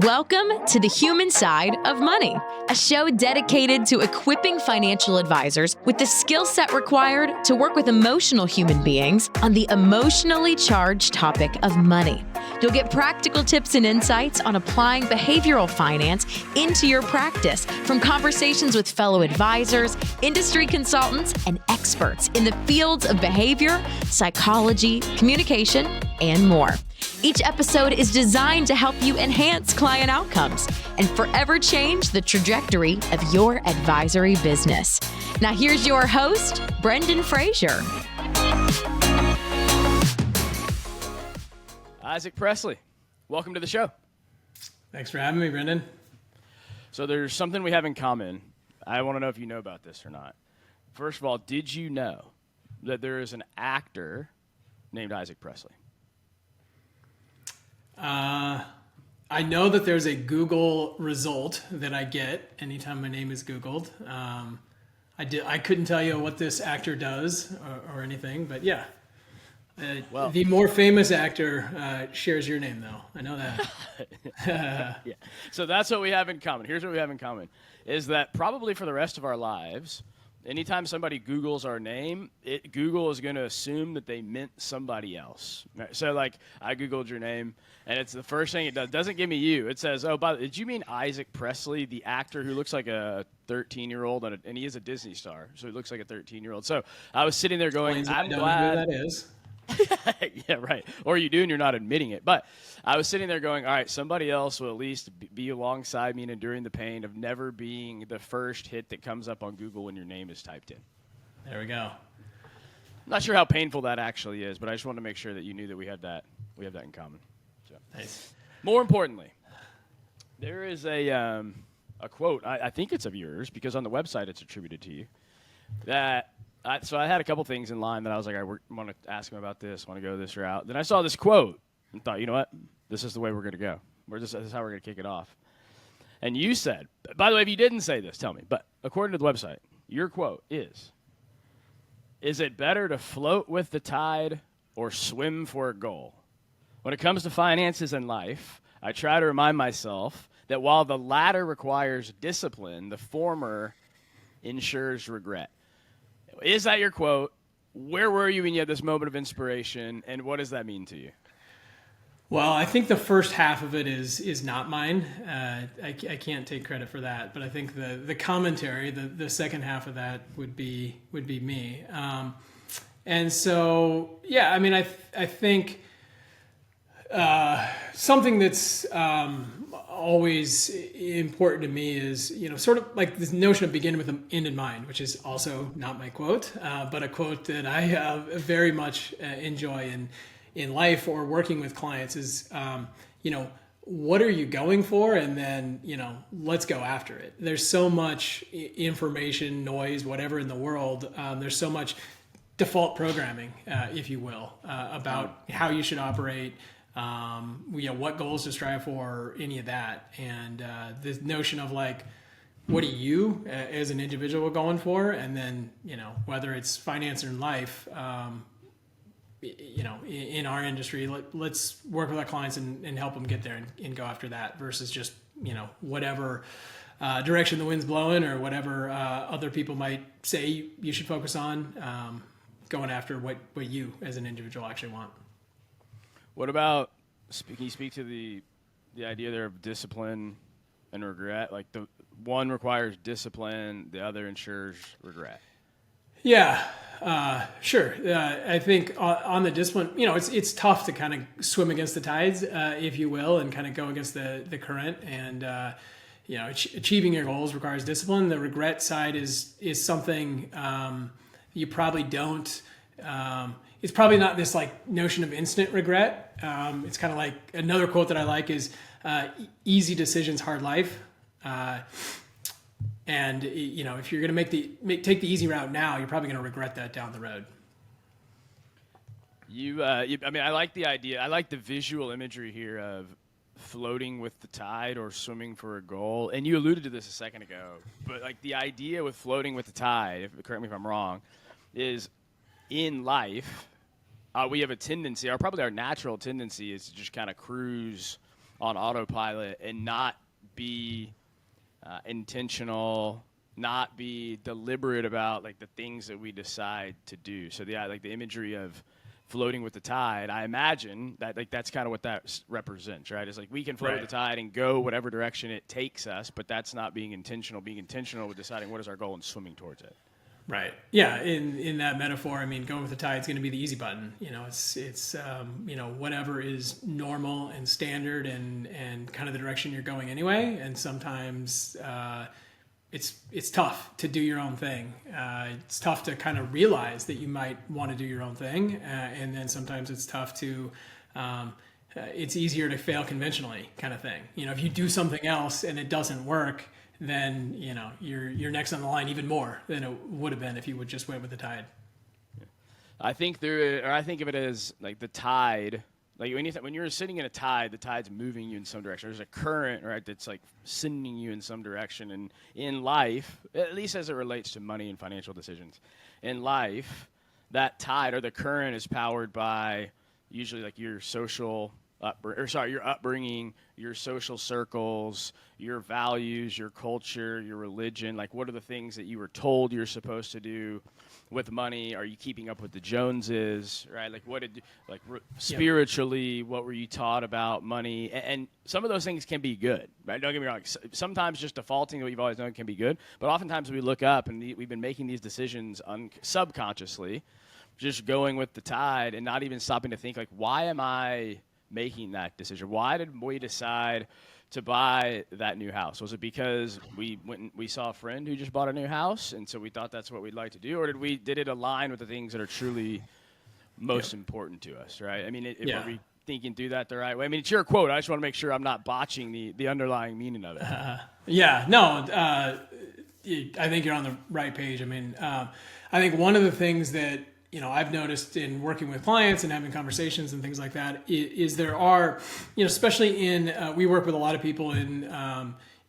Welcome to the Human Side of Money, a show dedicated to equipping financial advisors with the skill set required to work with emotional human beings on the emotionally charged topic of money. You'll get practical tips and insights on applying behavioral finance into your practice from conversations with fellow advisors, industry consultants, and experts in the fields of behavior, psychology, communication, and more. Each episode is designed to help you enhance client outcomes and forever change the trajectory of your advisory business. Now here's your host, Brendan Frazier. Isaac Presley, welcome to the show. Thanks for having me, Brendan. So there's something we have in common. I want to know if you know about this or not. First of all, did you know that there is an actor named Isaac Presley? I know that there's a Google result that I get anytime my name is Googled. I couldn't tell you what this actor does or anything, but yeah. The more famous actor shares your name, though. I know that. Yeah. So that's what we have in common. Here's what we have in common, is that probably for the rest of our lives, anytime somebody Googles our name, Google is going to assume that they meant somebody else. Right? So, like, I Googled your name, and it's the first thing it does. It doesn't give me you. It says, oh, did you mean Isaac Presley, the actor who looks like a 13-year-old, and he is a Disney star, so he looks like a 13-year-old. So I was sitting there going, I'm glad. Who that is. Yeah, right. Or you do and you're not admitting it. But I was sitting there going, all right, somebody else will at least be alongside me and enduring the pain of never being the first hit that comes up on Google when your name is typed in. There we go. I'm not sure how painful that actually is, but I just wanted to make sure that you knew that we had that in common. So. Nice. More importantly, there is a quote, I think it's of yours because on the website it's attributed to you, that so I had a couple things in line that I was like, I want to ask him about this, want to go this route. Then I saw this quote and thought, you know what? This is the way we're going to go. This is how we're going to kick it off. And you said, by the way, if you didn't say this, tell me. But according to the website, your quote is it better to float with the tide or swim for a goal? When it comes to finances and life, I try to remind myself that while the latter requires discipline, the former ensures regret. Is that your quote? Where were you when you had this moment of inspiration, and what does that mean to you? Well, I think the first half of it is not mine. I can't take credit for that, but I think the commentary, the second half of that would be me. And so, yeah, I mean, I think something that's always important to me is, sort of like this notion of beginning with an end in mind, which is also not my quote, but a quote that I very much enjoy in life or working with clients is, what are you going for? And then, let's go after it. There's so much information, noise, whatever in the world. There's so much default programming, if you will, about how you should operate, what goals to strive for, any of that. And this notion of like, what are you as an individual going for? And then, whether it's finance or in life, in our industry, let's work with our clients and help them get there and go after that versus just, whatever direction the wind's blowing or whatever other people might say you should focus on, going after what you as an individual actually want. What about, can you speak to the idea there of discipline and regret? Like the one requires discipline, the other ensures regret. Yeah, sure. I think on the discipline, it's tough to kind of swim against the tides, if you will, and kind of go against the current. And, achieving your goals requires discipline. The regret side is something you probably don't. It's probably not this like notion of instant regret. It's kind of like another quote that I like is easy decisions, hard life. And if you're going to take the easy route now, you're probably going to regret that down the road. I like the idea. I like the visual imagery here of floating with the tide or swimming for a goal. And you alluded to this a second ago, but like the idea with floating with the tide, correct me if I'm wrong, is in life, we have a tendency, probably our natural tendency is to just kind of cruise on autopilot and not be intentional, not be deliberate about like the things that we decide to do. So like the imagery of floating with the tide, I imagine that like that's kind of what that represents, right? It's like we can float with the tide and go whatever direction it takes us, but that's not being intentional. Being intentional with deciding what is our goal and swimming towards it. Right. Yeah. In that metaphor, I mean, going with the tide is going to be the easy button. It's whatever is normal and standard and kind of the direction you're going anyway. And sometimes it's tough to do your own thing. It's tough to kind of realize that you might want to do your own thing. And then sometimes it's tough to, it's easier to fail conventionally kind of thing. If you do something else and it doesn't work, then you're next on the line even more than it would have been if you would just went with the tide. I think of it as like the tide. Like when you're sitting in a tide, the tide's moving you in some direction. There's a current, right, that's like sending you in some direction. And in life, at least as it relates to money and financial decisions, in life, that tide or the current is powered by usually like your social your upbringing, your social circles, your values, your culture, your religion. Like, what are the things that you were told you're supposed to do with money? Are you keeping up with the Joneses, right? Like, spiritually, what were you taught about money? And some of those things can be good, right? Don't get me wrong. Sometimes just defaulting to what you've always known can be good, but oftentimes we look up and we've been making these decisions subconsciously, just going with the tide and not even stopping to think, like, why am I making that decision? Why did we decide to buy that new house? Was it because we went and we saw a friend who just bought a new house and so we thought that's what we'd like to do, or did it align with the things that are truly most important to us, right? I mean, are we thinking through that the right way? I mean, it's your quote. I just want to make sure I'm not botching the underlying meaning of it. I think you're on the right page. I mean, I think one of the things that I've noticed in working with clients and having conversations and things like that is there are, especially we work with a lot of people in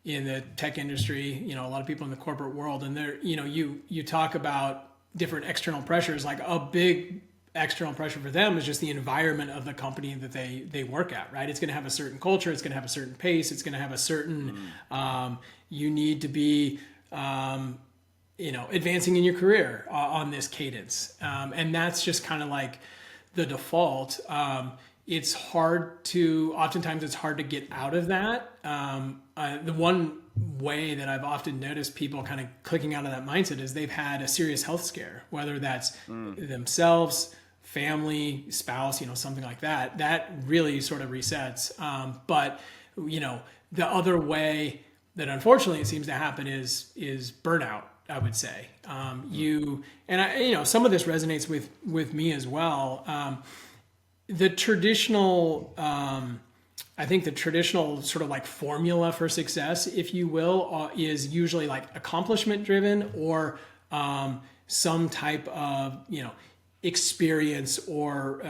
the tech industry, a lot of people in the corporate world, and there, you talk about different external pressures. Like a big external pressure for them is just the environment of the company that they work at, right? It's going to have a certain culture. It's going to have a certain pace. It's going to have a certain, you need to be, advancing in your career on this cadence. And that's just kind of like the default. Oftentimes it's hard to get out of that. The one way that I've often noticed people kind of clicking out of that mindset is they've had a serious health scare, whether that's themselves, family, spouse, something like that. That really sort of resets. But the other way that unfortunately it seems to happen is burnout, I would say. Some of this resonates with me as well. The traditional, I think the traditional sort of like formula for success, if you will, is usually like accomplishment driven or some type of, experience or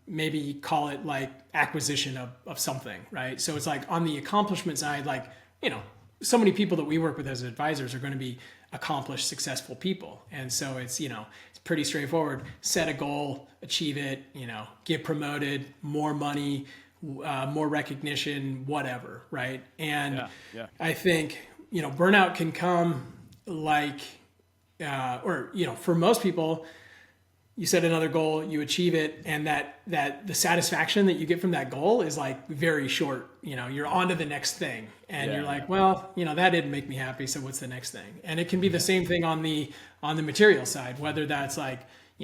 maybe call it like acquisition of something, right? So it's like on the accomplishment side, like, so many people that we work with as advisors are going to be accomplished, successful people. And so it's, it's pretty straightforward. Set a goal, achieve it, get promoted, more money, more recognition, whatever, right? And I think, burnout can come like, for most people, you set another goal, you achieve it, and that the satisfaction that you get from that goal is like very short. You're on to the next thing, and you're like, well, that didn't make me happy, so what's the next thing? And it can be the same thing on the material side, whether that's like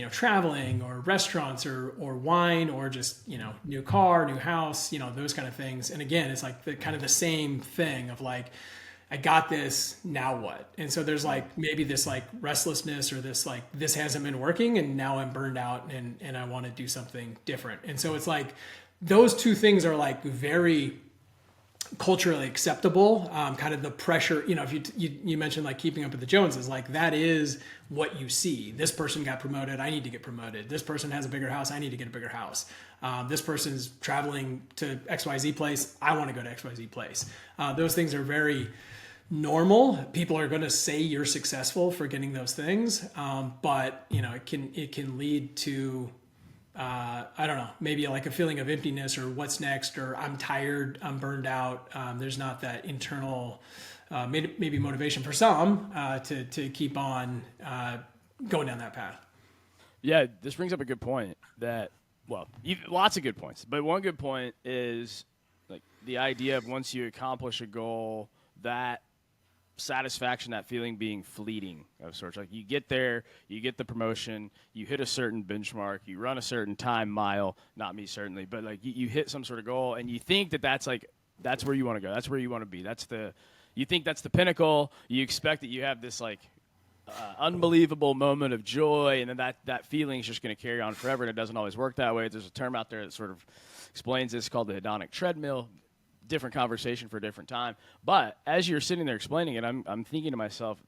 traveling or restaurants or wine or just new car, new house, those kind of things. And again, it's like the same thing of like, I got this, now what? And so there's like maybe this like restlessness or this like, this hasn't been working and now I'm burned out and I want to do something different. And so it's like those two things are like very culturally acceptable. Kind of the pressure, if you mentioned like keeping up with the Joneses, like that is what you see. This person got promoted, I need to get promoted. This person has a bigger house, I need to get a bigger house. This person's traveling to XYZ place, I want to go to XYZ place. Those things are very normal. People are going to say you're successful for getting those things. But it can lead to I don't know, maybe like a feeling of emptiness or what's next, or I'm tired, I'm burned out. There's not that internal, maybe motivation for some to keep on going down that path. Yeah, this brings up a good point lots of good points. But one good point is like the idea of once you accomplish a goal, that satisfaction, that feeling being fleeting of sorts. Like you get there, you get the promotion, you hit a certain benchmark, you run a certain time mile, not me certainly, but like you hit some sort of goal and you think that's where you want to go. That's where you want to be. You think that's the pinnacle. You expect that you have this like unbelievable moment of joy, and then that feeling is just going to carry on forever, and it doesn't always work that way. There's a term out there that sort of explains this called the hedonic treadmill. Different conversation for a different time. But as you're sitting there explaining it, I'm thinking to myself,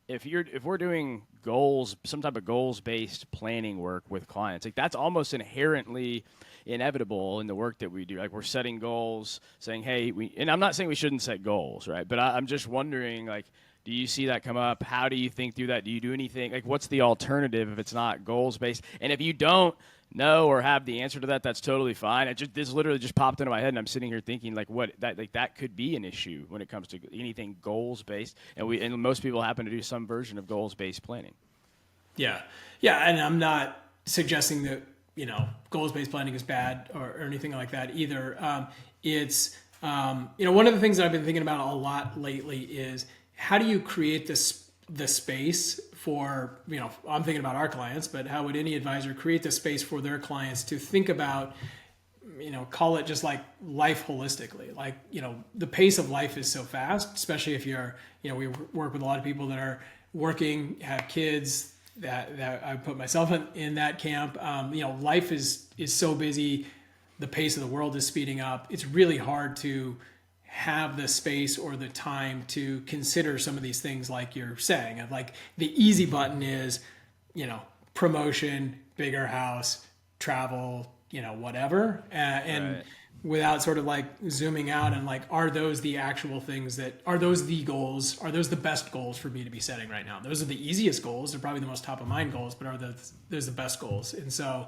if we're doing goals, some type of goals-based planning work with clients, like that's almost inherently inevitable in the work that we do. Like we're setting goals, saying, hey, and I'm not saying we shouldn't set goals, right? But I'm just wondering, like, do you see that come up? How do you think through that? Do you do anything? Like, what's the alternative if it's not goals-based? And if you don't know or have the answer to that, that's totally fine. This literally just popped into my head, and I'm sitting here thinking, like, that could be an issue when it comes to anything goals-based. And most people happen to do some version of goals-based planning. Yeah, and I'm not suggesting that goals-based planning is bad or anything like that either. It's one of the things that I've been thinking about a lot lately is how do you create the space for, I'm thinking about our clients, but how would any advisor create the space for their clients to think about, call it just like life holistically. Like, the pace of life is so fast, especially if you're, we work with a lot of people that are working, have kids, that I put myself in that camp. Life is so busy. The pace of the world is speeding up. It's really hard to have the space or the time to consider some of these things like you're saying. Like the easy button is, promotion, bigger house, travel, whatever. And right. Without sort of like zooming out and like, are those the actual things are those the goals? Are those the best goals for me to be setting right now? Those are the easiest goals. They're probably the most top of mind goals, but those the best goals? And so,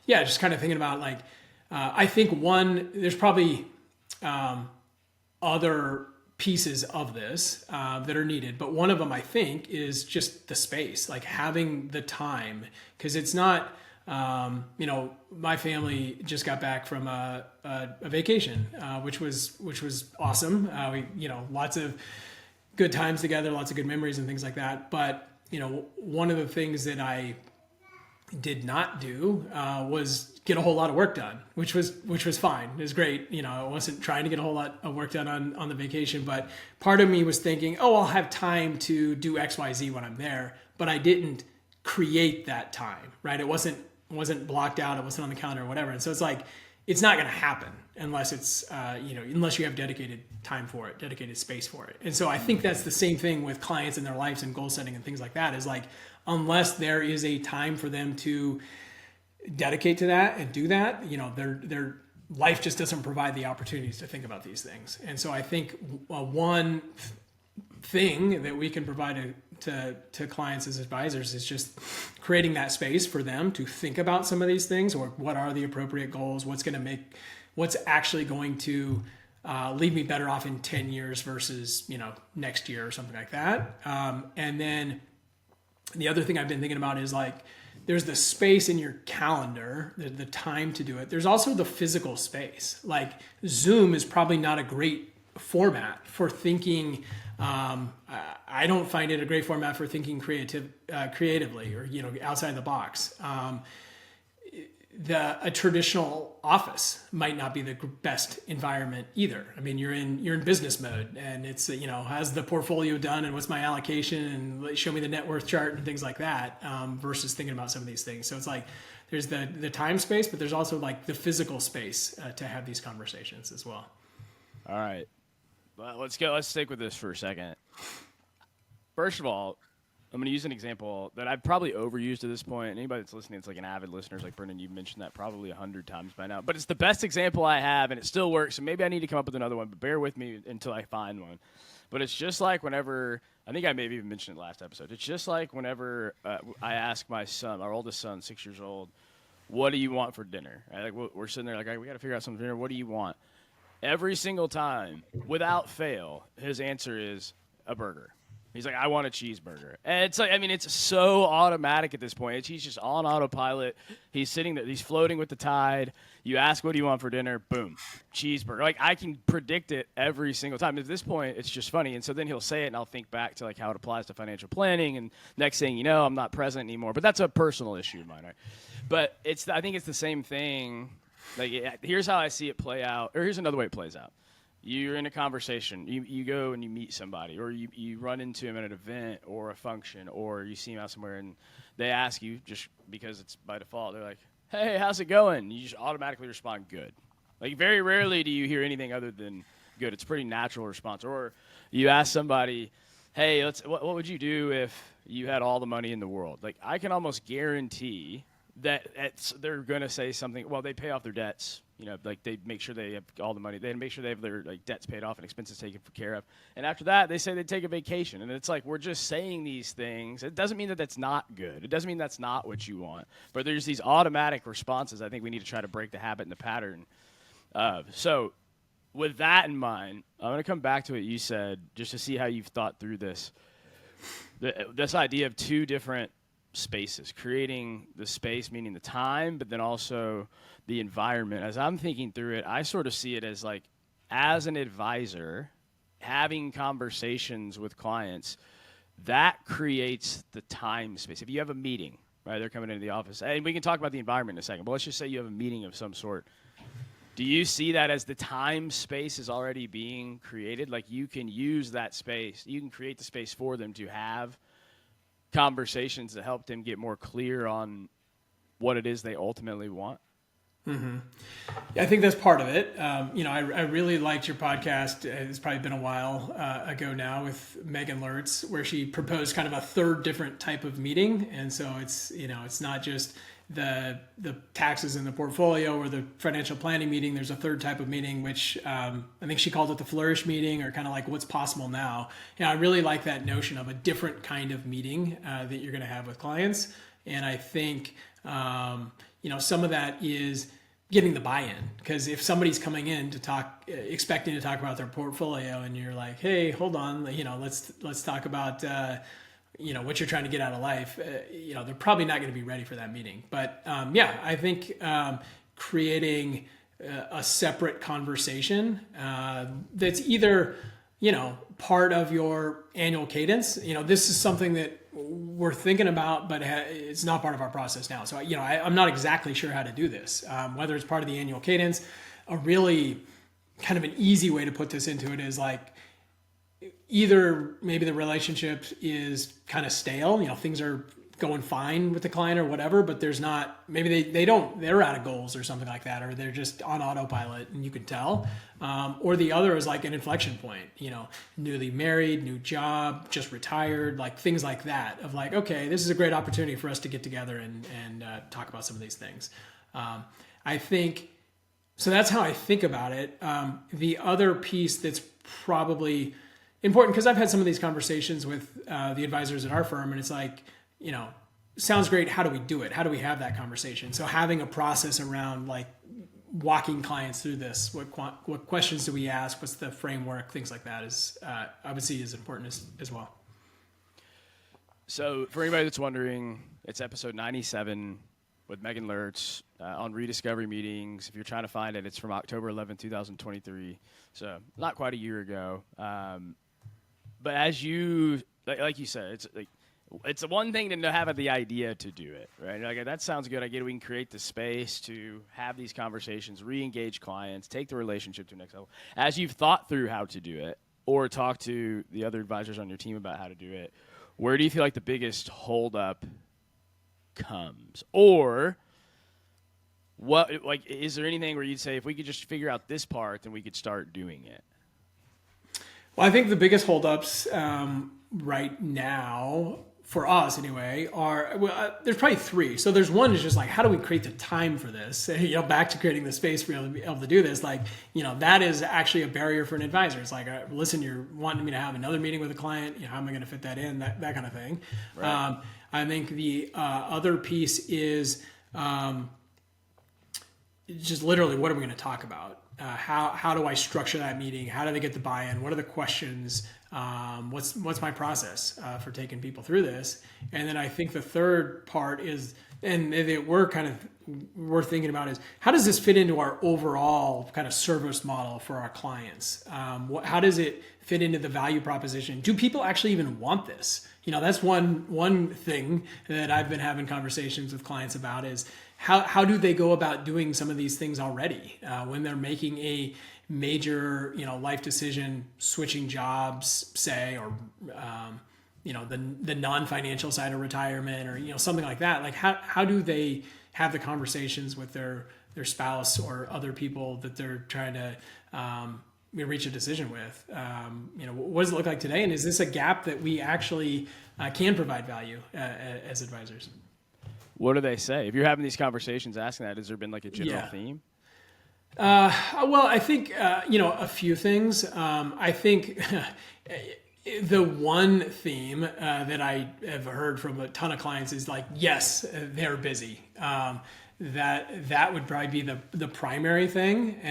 just kind of thinking about like, I think there's probably, other pieces of this that are needed. But one of them, I think, is just the space, like having the time, because it's not, my family just got back from a vacation, which was awesome. We, lots of good times together, lots of good memories and things like that. But, one of the things that I did not do was get a whole lot of work done, which was fine. It was great. I wasn't trying to get a whole lot of work done on the vacation, but part of me was thinking, I'll have time to do X, Y, Z when I'm there, but I didn't create that time, right? It wasn't blocked out. It wasn't on the calendar or whatever. And so it's like, it's not going to happen unless it's, unless you have dedicated time for it, dedicated space for it. And so I think that's the same thing with clients in their lives and goal setting and things like that, is like, unless there is a time for them to dedicate to that and do that, their life just doesn't provide the opportunities to think about these things. And so I think one thing that we can provide to clients as advisors is just creating that space for them to think about some of these things, or what are the appropriate goals, what's actually going to leave me better off in 10 years versus, next year or something like that. And then the other thing I've been thinking about is like, there's the space in your calendar, the time to do it. There's also the physical space. Like Zoom is probably not a great format for thinking. I don't find it a great format for thinking creatively or, outside the box. A traditional office might not be the best environment either. I mean, you're in business mode, and it's, how's the portfolio done and what's my allocation, and show me the net worth chart and things like that, versus thinking about some of these things. So it's like, there's the time space, but there's also like the physical space to have these conversations as well. All right. Well, let's stick with this for a second. First of all, I'm going to use an example that I've probably overused at this point. Anybody that's listening, it's like an avid listener, like Brendan, you've mentioned that probably 100 times by now. But it's the best example I have, and it still works. So maybe I need to come up with another one, but bear with me until I find one. But it's just like whenever, I think I maybe even mentioned it last episode. It's just like whenever I ask my son, our oldest son, 6 years old, what do you want for dinner? Right? Like we're sitting there like, all right, we got to figure out some dinner. What do you want? Every single time, without fail, his answer is a burger. He's like, I want a cheeseburger. And it's like, I mean, it's so automatic at this point. He's just on autopilot. He's sitting there. He's floating with the tide. You ask, what do you want for dinner? Boom, cheeseburger. Like, I can predict it every single time. At this point, it's just funny. And so then he'll say it, and I'll think back to, like, how it applies to financial planning. And next thing you know, I'm not present anymore. But that's a personal issue of mine, right? But I think it's the same thing. Like, here's how I see it play out. Or here's another way it plays out. You're in a conversation, you go and you meet somebody, or you run into them at an event or a function, or you see them out somewhere and they ask you, just because it's by default, they're like, hey, how's it going? You just automatically respond, good. Like, very rarely do you hear anything other than good. It's a pretty natural response. Or you ask somebody, hey, what would you do if you had all the money in the world? Like, I can almost guarantee that they're going to say something, well, they pay off their debts. You know, like they make sure they have all the money. They make sure they have their like debts paid off and expenses taken care of. And after that, they say they take a vacation. And it's like, we're just saying these things. It doesn't mean that that's not good. It doesn't mean that's not what you want. But there's these automatic responses. I think we need to try to break the habit and the pattern of. So with that in mind, I'm going to come back to what you said just to see how you've thought through this. This idea of two different spaces, creating the space, meaning the time, but then also the environment. As I'm thinking through it, I sort of see it as like, as an advisor, having conversations with clients, that creates the time space. If you have a meeting, right, they're coming into the office, and we can talk about the environment in a second, but let's just say you have a meeting of some sort. Do you see that as the time space is already being created? Like, you can use that space, you can create the space for them to have conversations that help them get more clear on what it is they ultimately want? Mm-hmm. Yeah, I think that's part of it. I really liked your podcast. It's probably been a while ago now with Megan Lertz, where she proposed kind of a third different type of meeting. And so it's not just the taxes in the portfolio or the financial planning meeting. There's a third type of meeting, which I think she called it the flourish meeting, or kind of like what's possible now. And I really like that notion of a different kind of meeting that you're going to have with clients. And I think, some of that is getting the buy-in, because if somebody's coming in to talk, expecting to talk about their portfolio, and you're like, hey, hold on, let's talk about, what you're trying to get out of life, they're probably not going to be ready for that meeting. But I think creating a separate conversation that's either, part of your annual cadence. This is something that we're thinking about, but it's not part of our process now. So, I'm not exactly sure how to do this. Whether it's part of the annual cadence, a really kind of an easy way to put this into it is like, either maybe the relationship is kind of stale, things are going fine with the client or whatever, but there's not, maybe they're out of goals or something like that, or they're just on autopilot and you can tell. Or the other is like an inflection point, newly married, new job, just retired, like things like that, of like, okay, this is a great opportunity for us to get together and talk about some of these things. I think, so that's how I think about it. The other piece that's probably important, because I've had some of these conversations with the advisors at our firm, and it's like, sounds great. How do we do it? How do we have that conversation? So having a process around like walking clients through this, what questions do we ask? What's the framework? Things like that is, I would see as important as well. So for anybody that's wondering, it's episode 97 with Megan Lertz on rediscovery meetings. If you're trying to find it, it's from October 11, 2023. So not quite a year ago. But as you, like you said, it's the one thing to have the idea to do it, right? Like, that sounds good. I get it. We can create the space to have these conversations, re-engage clients, take the relationship to the next level. As you've thought through how to do it, or talk to the other advisors on your team about how to do it, where do you feel like the biggest holdup comes? Or what, like, is there anything where you'd say, if we could just figure out this part, then we could start doing it? Well, I think the biggest holdups right now, for us anyway, are, there's probably three. So there's one is just like, how do we create the time for this? Back to creating the space for you to be able to do this. Like, that is actually a barrier for an advisor. It's like, listen, you're wanting me to have another meeting with a client. How am I going to fit that in? That kind of thing. Right. I think the other piece is just literally, what are we going to talk about? How do I structure that meeting? How do they get the buy-in? What are the questions? What's my process for taking people through this? And then I think the third part is, and that we're thinking about is, how does this fit into our overall kind of service model for our clients? How does it fit into the value proposition? Do people actually even want this? That's one thing that I've been having conversations with clients about is how do they go about doing some of these things already when they're making a major life decision, switching jobs, say, or the non-financial side of retirement, or something like that. Like how do they have the conversations with their spouse or other people that they're trying to reach a decision with? What does it look like today? And is this a gap that we actually can provide value as advisors? What do they say? If you're having these conversations asking that, has there been like a general theme? Well, I think, a few things. I think the one theme that I have heard from a ton of clients is like, yes, they're busy. That would probably be the primary thing.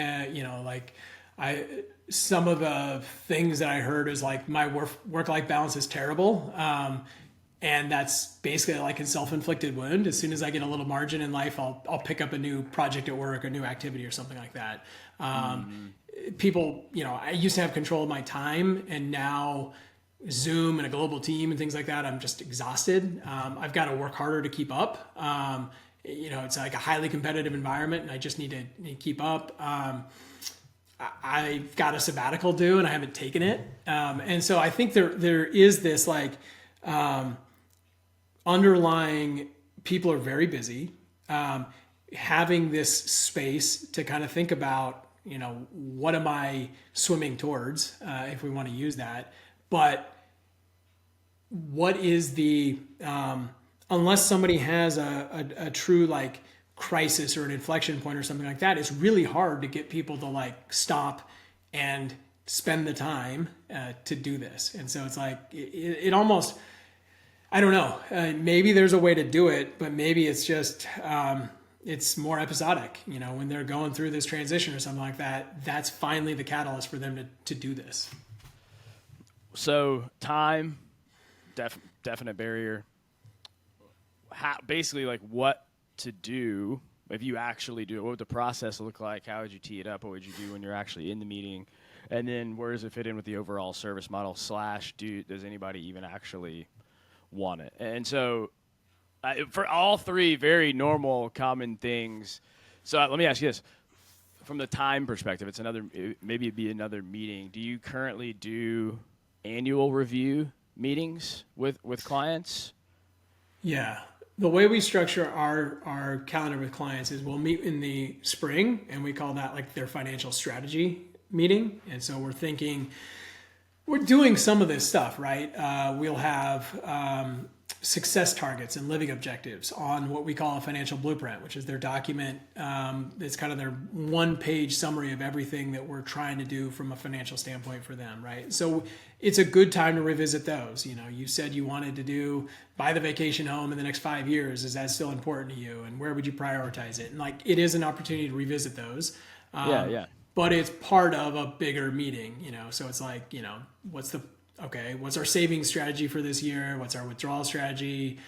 Some of the things that I heard is like, my work-life balance is terrible. And that's basically like a self-inflicted wound. As soon as I get a little margin in life, I'll pick up a new project at work, a new activity or something like that. People, I used to have control of my time, and now Zoom and a global team and things like that, I'm just exhausted. I've got to work harder to keep up. It's like a highly competitive environment, and I just need to keep up. I've got a sabbatical due, and I haven't taken it. And so I think there is this like, underlying, people are very busy, having this space to kind of think about, what am I swimming towards, if we want to use that, but what is the, unless somebody has a true like crisis or an inflection point or something like that, it's really hard to get people to like stop and spend the time to do this. And so it's like, it almost, I don't know. Maybe there's a way to do it, but maybe it's just it's more episodic. When they're going through this transition or something like that, that's finally the catalyst for them to do this. So time, definite barrier. Basically, like what to do if you actually do it. What would the process look like? How would you tee it up? What would you do when you're actually in the meeting? And then where does it fit in with the overall service model / does anybody even actually want it? And so for all three very normal, common things. So let me ask you this. From the time perspective, maybe it'd be another meeting. Do you currently do annual review meetings with clients? Yeah. The way we structure our calendar with clients is we'll meet in the spring, and we call that like their financial strategy meeting. And so we're doing some of this stuff, right? We'll have success targets and living objectives on what we call a financial blueprint, which is their document. It's kind of their one-page summary of everything that we're trying to do from a financial standpoint for them, right? So it's a good time to revisit those. You said you wanted to buy the vacation home in the next 5 years. Is that still important to you? And where would you prioritize it? And like, it is an opportunity to revisit those. Yeah. But it's part of a bigger meeting, so it's like, what's our savings strategy for this year? What's our withdrawal strategy?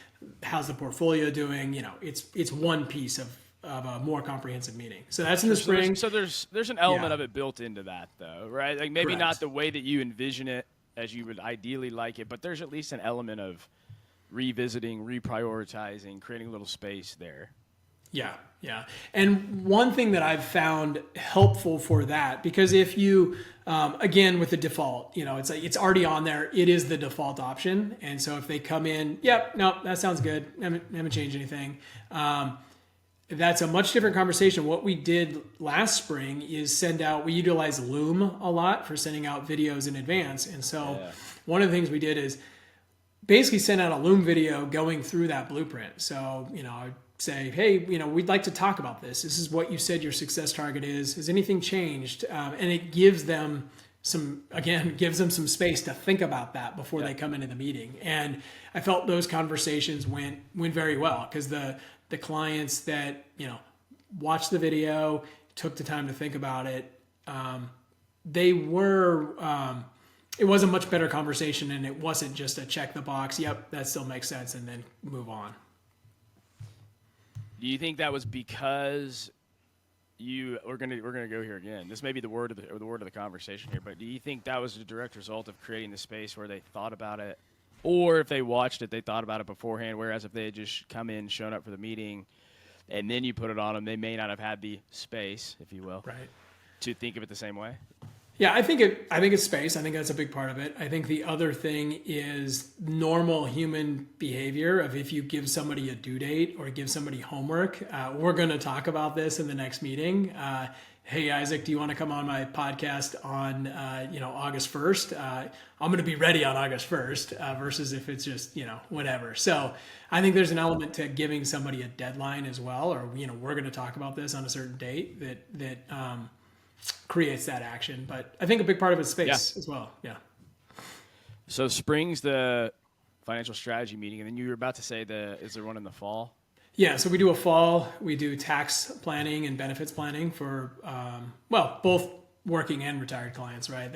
How's the portfolio doing? It's one piece of a more comprehensive meeting. So that's in the spring. So there's an element of it built into that though, right? Like maybe not the way that you envision it as you would ideally like it, but there's at least an element of revisiting, reprioritizing, creating a little space there. Yeah. And one thing that I've found helpful for that, because if you, again, with the default, it's like, it's already on there. It is the default option. And so if they come in, that sounds good. Haven't changed anything. That's a much different conversation. What we did last spring is we utilize Loom a lot for sending out videos in advance. And so one of the things we did is basically send out a Loom video going through that blueprint. So, I'd say, hey, we'd like to talk about this. This is what you said your success target is. Has anything changed? And it gives them some space to think about that before they come into the meeting. And I felt those conversations went very well, because the clients that, watched the video, took the time to think about it, it was a much better conversation, and it wasn't just a check the box, yep, that still makes sense, and then move on. Do you think that was because we're gonna go here again? This may be the word of the conversation here, but do you think that was a direct result of creating the space where they thought about it, or if they watched it, they thought about it beforehand? Whereas if they had just come in, shown up for the meeting, and then you put it on them, they may not have had the space, if you will, right, to think of it the same way. Yeah, I think it's space. I think that's a big part of it. I think the other thing is normal human behavior of if you give somebody a due date or give somebody homework. We're going to talk about this in the next meeting. Hey, Isaac, do you want to come on my podcast on August 1st? I'm going to be ready on August 1st versus if it's just whatever. So I think there's an element to giving somebody a deadline as well, or we're going to talk about this on a certain date that creates that action. But I think a big part of it's space as well. Yeah. So spring's the financial strategy meeting, and then you were about to say is there one in the fall? Yeah, so we do a fall. We do tax planning and benefits planning for both working and retired clients, right?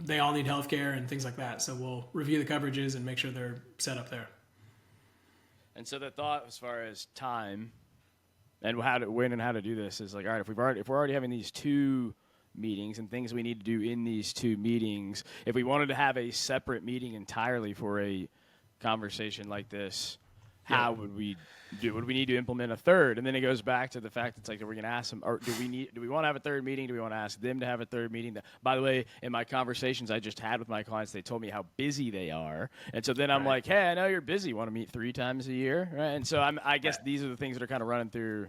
They all need healthcare and things like that. So we'll review the coverages and make sure they're set up there. And so the thought as far as time and when and how to do this is like, all right, if we're already having these two meetings and things we need to do in these two meetings, if we wanted to have a separate meeting entirely for a conversation like this, how would we do? Would we need to implement a third? And then it goes back to the fact it's like, are we going to ask them, or do we want to have a third meeting? Do we want to ask them to have a third meeting? By the way, in my conversations I just had with my clients, they told me how busy they are. And so then I'm like, hey, I know you're busy. Want to meet 3 times a year? Right? And so I guess these are the things that are kind of running through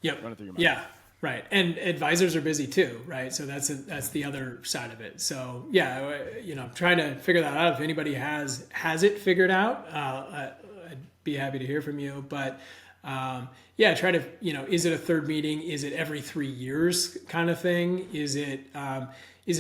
your mind. Yeah. Right. And advisors are busy too, right? So that's the other side of it. So trying to figure that out. If anybody has it figured out, I'd be happy to hear from you. But try to, is it a third meeting? Is it every 3 years kind of thing? Is it a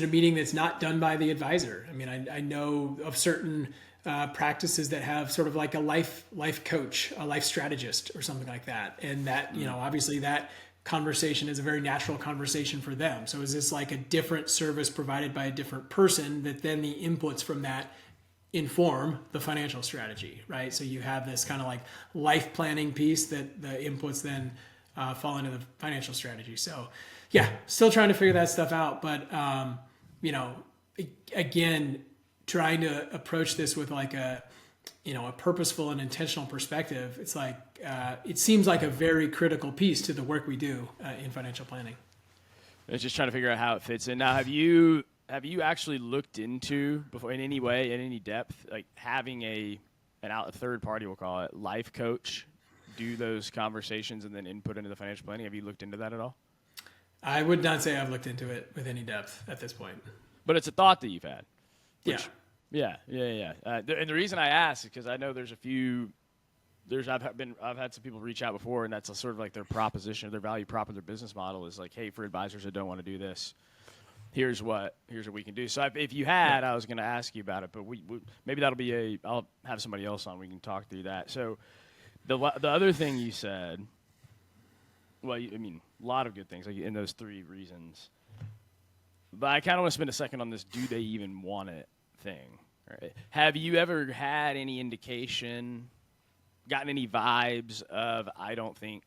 meeting that's not done by the advisor? I mean, I know of certain practices that have sort of like a life coach, a life strategist or something like that. And that, obviously that conversation is a very natural conversation for them. So is this like a different service provided by a different person that then the inputs from that inform the financial strategy, right? So you have this kind of like life planning piece that the inputs then fall into the financial strategy. So still trying to figure that stuff out. But, again, trying to approach this with like a purposeful and intentional perspective. It's like, it seems like a very critical piece to the work we do in financial planning. It's just trying to figure out how it fits in. Now, have you actually looked into before in any way, in any depth, like having a third party, we'll call it, life coach, do those conversations and then input into the financial planning? Have you looked into that at all? I would not say I've looked into it with any depth at this point. But it's a thought that you've had. Yeah. And the reason I ask is because I know there's a few. I've had some people reach out before, and that's sort of like their proposition, or their value prop of their business model is like, hey, for advisors that don't want to do this, here's what we can do. So if you had, I was going to ask you about it, but we maybe that'll be I'll have somebody else on. We can talk through that. So the other thing you said, a lot of good things like in those 3 reasons, but I kind of want to spend a second on this. Do they even want it? Thing. Right. Have you ever had any indication, gotten any vibes of, I don't think,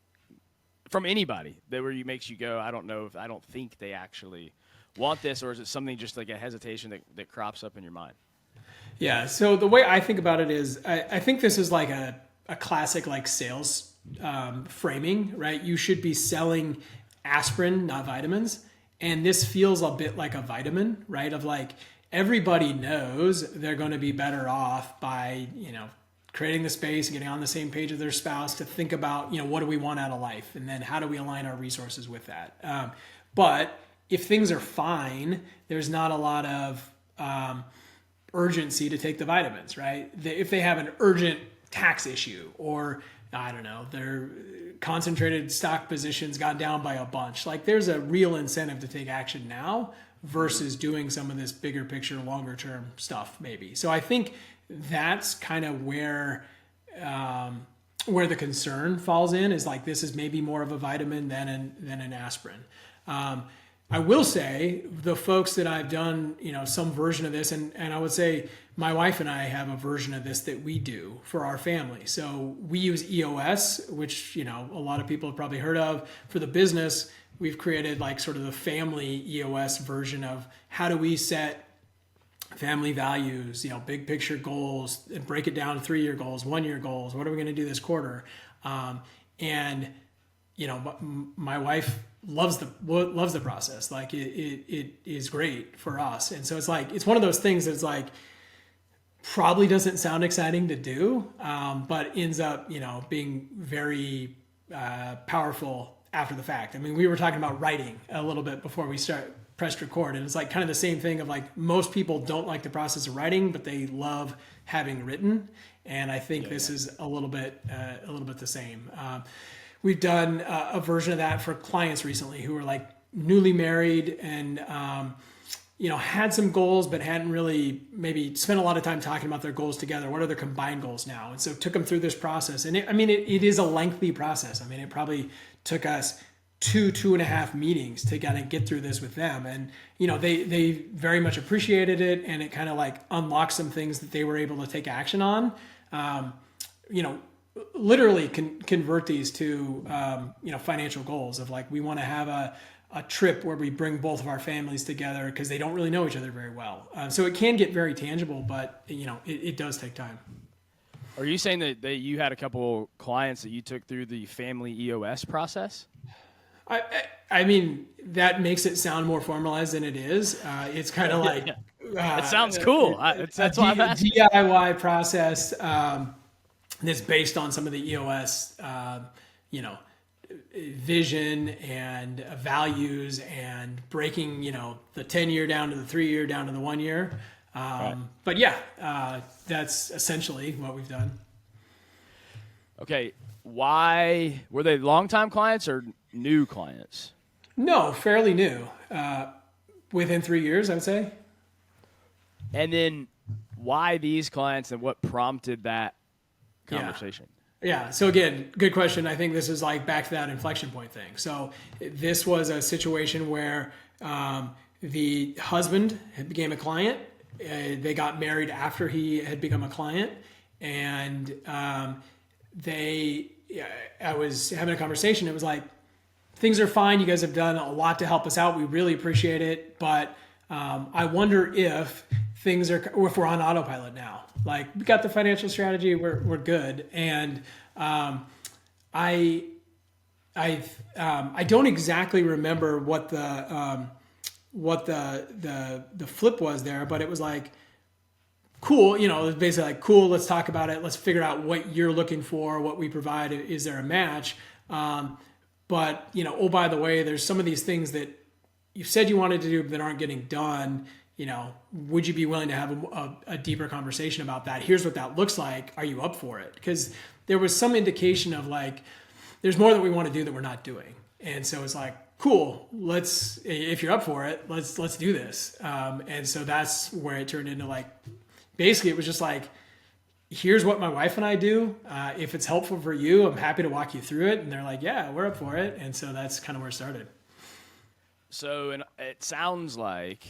from anybody that makes you go, I don't think they actually want this, or is it something just like a hesitation that crops up in your mind? Yeah. So the way I think about it is, I think this is like a classic like sales framing, right? You should be selling aspirin, not vitamins. And this feels a bit like a vitamin, right? Of like, everybody knows they're going to be better off by, creating the space and getting on the same page with their spouse to think about, what do we want out of life? And then how do we align our resources with that? But if things are fine, there's not a lot of urgency to take the vitamins, right? If they have an urgent tax issue, or I don't know, their concentrated stock positions got down by a bunch, like there's a real incentive to take action now versus doing some of this bigger picture, longer term stuff maybe. So I think that's kind of where where the concern falls in is like, this is maybe more of a vitamin than an aspirin. I will say the folks that I've done, some version of this, and I would say my wife and I have a version of this that we do for our family. So we use EOS, which, a lot of people have probably heard of. For the business, we've created like sort of the family EOS version of how do we set family values, big picture goals, and break it down to 3-year goals, 1-year goals. What are we going to do this quarter? And my wife loves the process. Like it is great for us. And so it's one of those things that's like, probably doesn't sound exciting to do, but ends up, being very powerful after the fact. I mean, we were talking about writing a little bit before we pressed record, and it's like kind of the same thing of like, most people don't like the process of writing, but they love having written. And I think this is a little bit the same. We've done a version of that for clients recently who were like newly married and, had some goals, but hadn't really maybe spent a lot of time talking about their goals together. What are their combined goals now? And so took them through this process. And it is a lengthy process. I mean, it probably took us 2.5 meetings to kind of get through this with them. And, they very much appreciated it. And it kind of like unlocked some things that they were able to take action on. Literally convert these to, financial goals of like, we want to have a trip where we bring both of our families together because they don't really know each other very well. So it can get very tangible, but it does take time. Are you saying that you had a couple clients that you took through the family EOS process? I mean, that makes it sound more formalized than it is. It's kind of like... it sounds cool. That's why I'm asking. DIY process that's based on some of the EOS, vision and values and breaking, the 10-year down to the 3-year down to the 1 year. Right. But yeah, that's essentially what we've done. Okay. Why were they longtime clients or new clients? No, fairly new. Within 3 years, I would say. And then why these clients and what prompted that conversation? Yeah. So again, good question. I think this is like back to that inflection point thing. So this was a situation where the husband had became a client. They got married after he had become a client, and I was having a conversation. It was like, things are fine. You guys have done a lot to help us out. We really appreciate it. But I wonder if if we're on autopilot now. Like, we got the financial strategy, we're good. And I don't exactly remember what the flip was there, but it was like, cool, it was basically like, cool, let's talk about it. Let's figure out what you're looking for, what we provide. Is there a match? But, oh, by the way, there's some of these things that you said you wanted to do that aren't getting done. Would you be willing to have a deeper conversation about that? Here's what that looks like. Are you up for it? Because there was some indication of like, there's more that we want to do that we're not doing. And so it's like, cool, if you're up for it, let's do this. And so that's where it turned into like, basically it was just like, here's what my wife and I do. If it's helpful for you, I'm happy to walk you through it. And they're like, yeah, we're up for it. And so that's kind of where it started. So it sounds like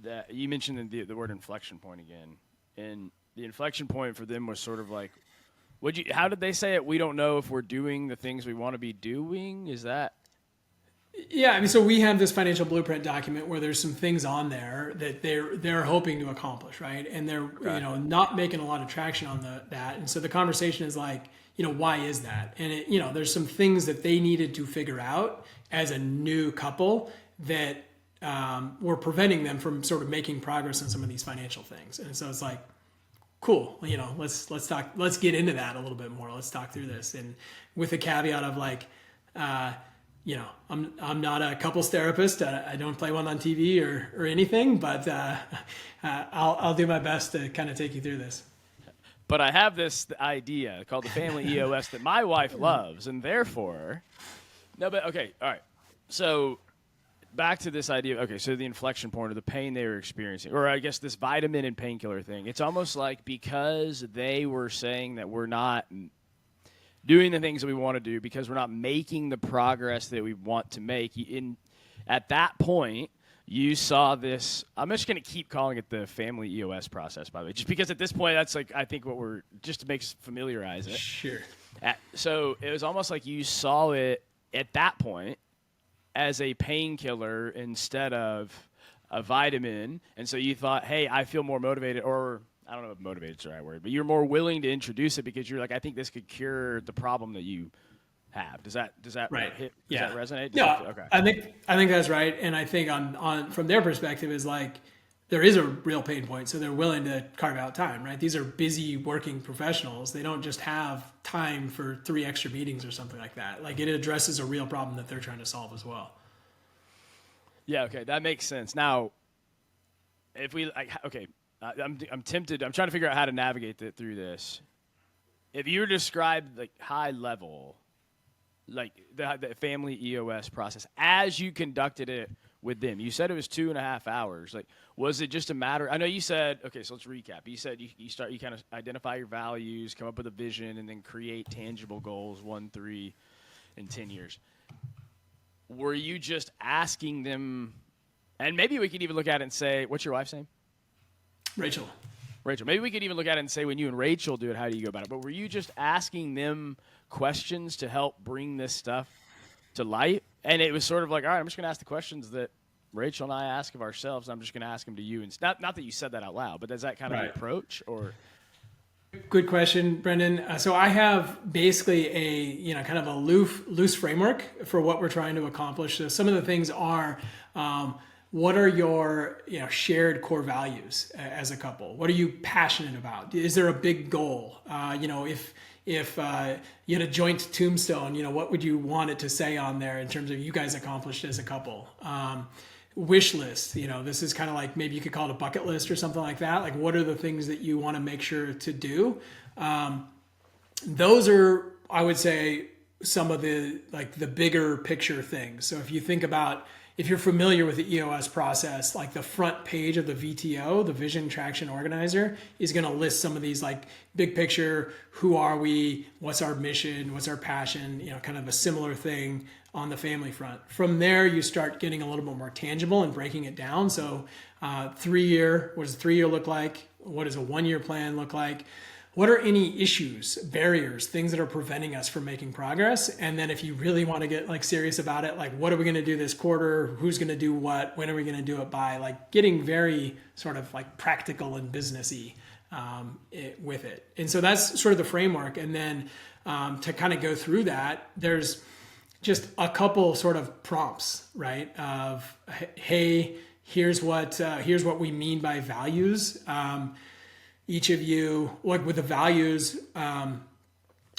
that you mentioned the word inflection point again. And the inflection point for them was sort of like, how did they say it? We don't know if we're doing the things we want to be doing. Is that? Yeah, I mean, so we have this financial blueprint document where there's some things on there that they're hoping to accomplish, right? And they're not making a lot of traction on that. And so the conversation is like, why is that? And there's some things that they needed to figure out as a new couple that were preventing them from sort of making progress on some of these financial things. And so it's like, cool, let's talk, let's get into that a little bit more. Let's talk through this. And with the caveat of like, I'm not a couples therapist. I don't play one on TV or anything, but I'll do my best to kind of take you through this. But I have this idea called the family EOS that my wife loves, and therefore, all right. So back to this idea. Okay, so the inflection point or the pain they were experiencing, or I guess this vitamin and painkiller thing. It's almost like because they were saying that we're not doing the things that we want to do because we're not making the progress that we want to make. At that point, you saw this. I'm just going to keep calling it the family EOS process, by the way, just because at this point, that's like, I think what we're, just to make us familiarize it. Sure. So it was almost like you saw it at that point as a painkiller instead of a vitamin. And so you thought, hey, I feel more motivated, or I don't know if motivated is the right word, but you're more willing to introduce it because you're like, I think this could cure the problem that you have. Does that right. hit? Does that resonate? No, okay. I think that's right. And I think on from their perspective is like, there is a real pain point. So they're willing to carve out time, right? These are busy working professionals. They don't just have time for 3 extra meetings or something like that. Like, it addresses a real problem that they're trying to solve as well. Yeah. Okay. That makes sense. Now, if we I'm tempted. I'm trying to figure out how to navigate through this. If you were to describe like high level, like the family EOS process as you conducted it with them, you said it was 2.5 hours. Like, was it just a matter? I know you said, okay, so let's recap. You said you kind of identify your values, come up with a vision, and then create tangible goals 1, 3, and 10 years. Were you just asking them? And maybe we could even look at it and say, what's your wife's name? Rachel. Maybe we could even look at it and say, when you and Rachel do it, how do you go about it? But were you just asking them questions to help bring this stuff to light? And it was sort of like, all right, I'm just going to ask the questions that Rachel and I ask of ourselves. I'm just going to ask them to you. And not that you said that out loud, but is that kind of the approach? Or Good question, Brendan. So I have basically a kind of a loose framework for what we're trying to accomplish. So some of the things are, what are your shared core values as a couple? What are you passionate about? Is there a big goal? If you had a joint tombstone, what would you want it to say on there in terms of you guys accomplished as a couple? Wish list, this is kind of like, maybe you could call it a bucket list or something like that. Like, what are the things that you want to make sure to do? Those are, I would say, some of the bigger picture things. So if you think about, if you're familiar with the EOS process, like the front page of the VTO, the Vision Traction Organizer, is going to list some of these like big picture, who are we, what's our mission, what's our passion, kind of a similar thing on the family front. From there, you start getting a little bit more tangible and breaking it down. So 3-year, what does a 3-year look like? What does a 1-year plan look like? What are any issues, barriers, things that are preventing us from making progress? And then if you really want to get like serious about it, like, what are we going to do this quarter? Who's going to do what? When are we going to do it by? Like, getting very sort of like practical and businessy with it. And so that's sort of the framework. And then to kind of go through that, there's just a couple sort of prompts, right? Of, hey, here's what we mean by values. Each of you, like with the values,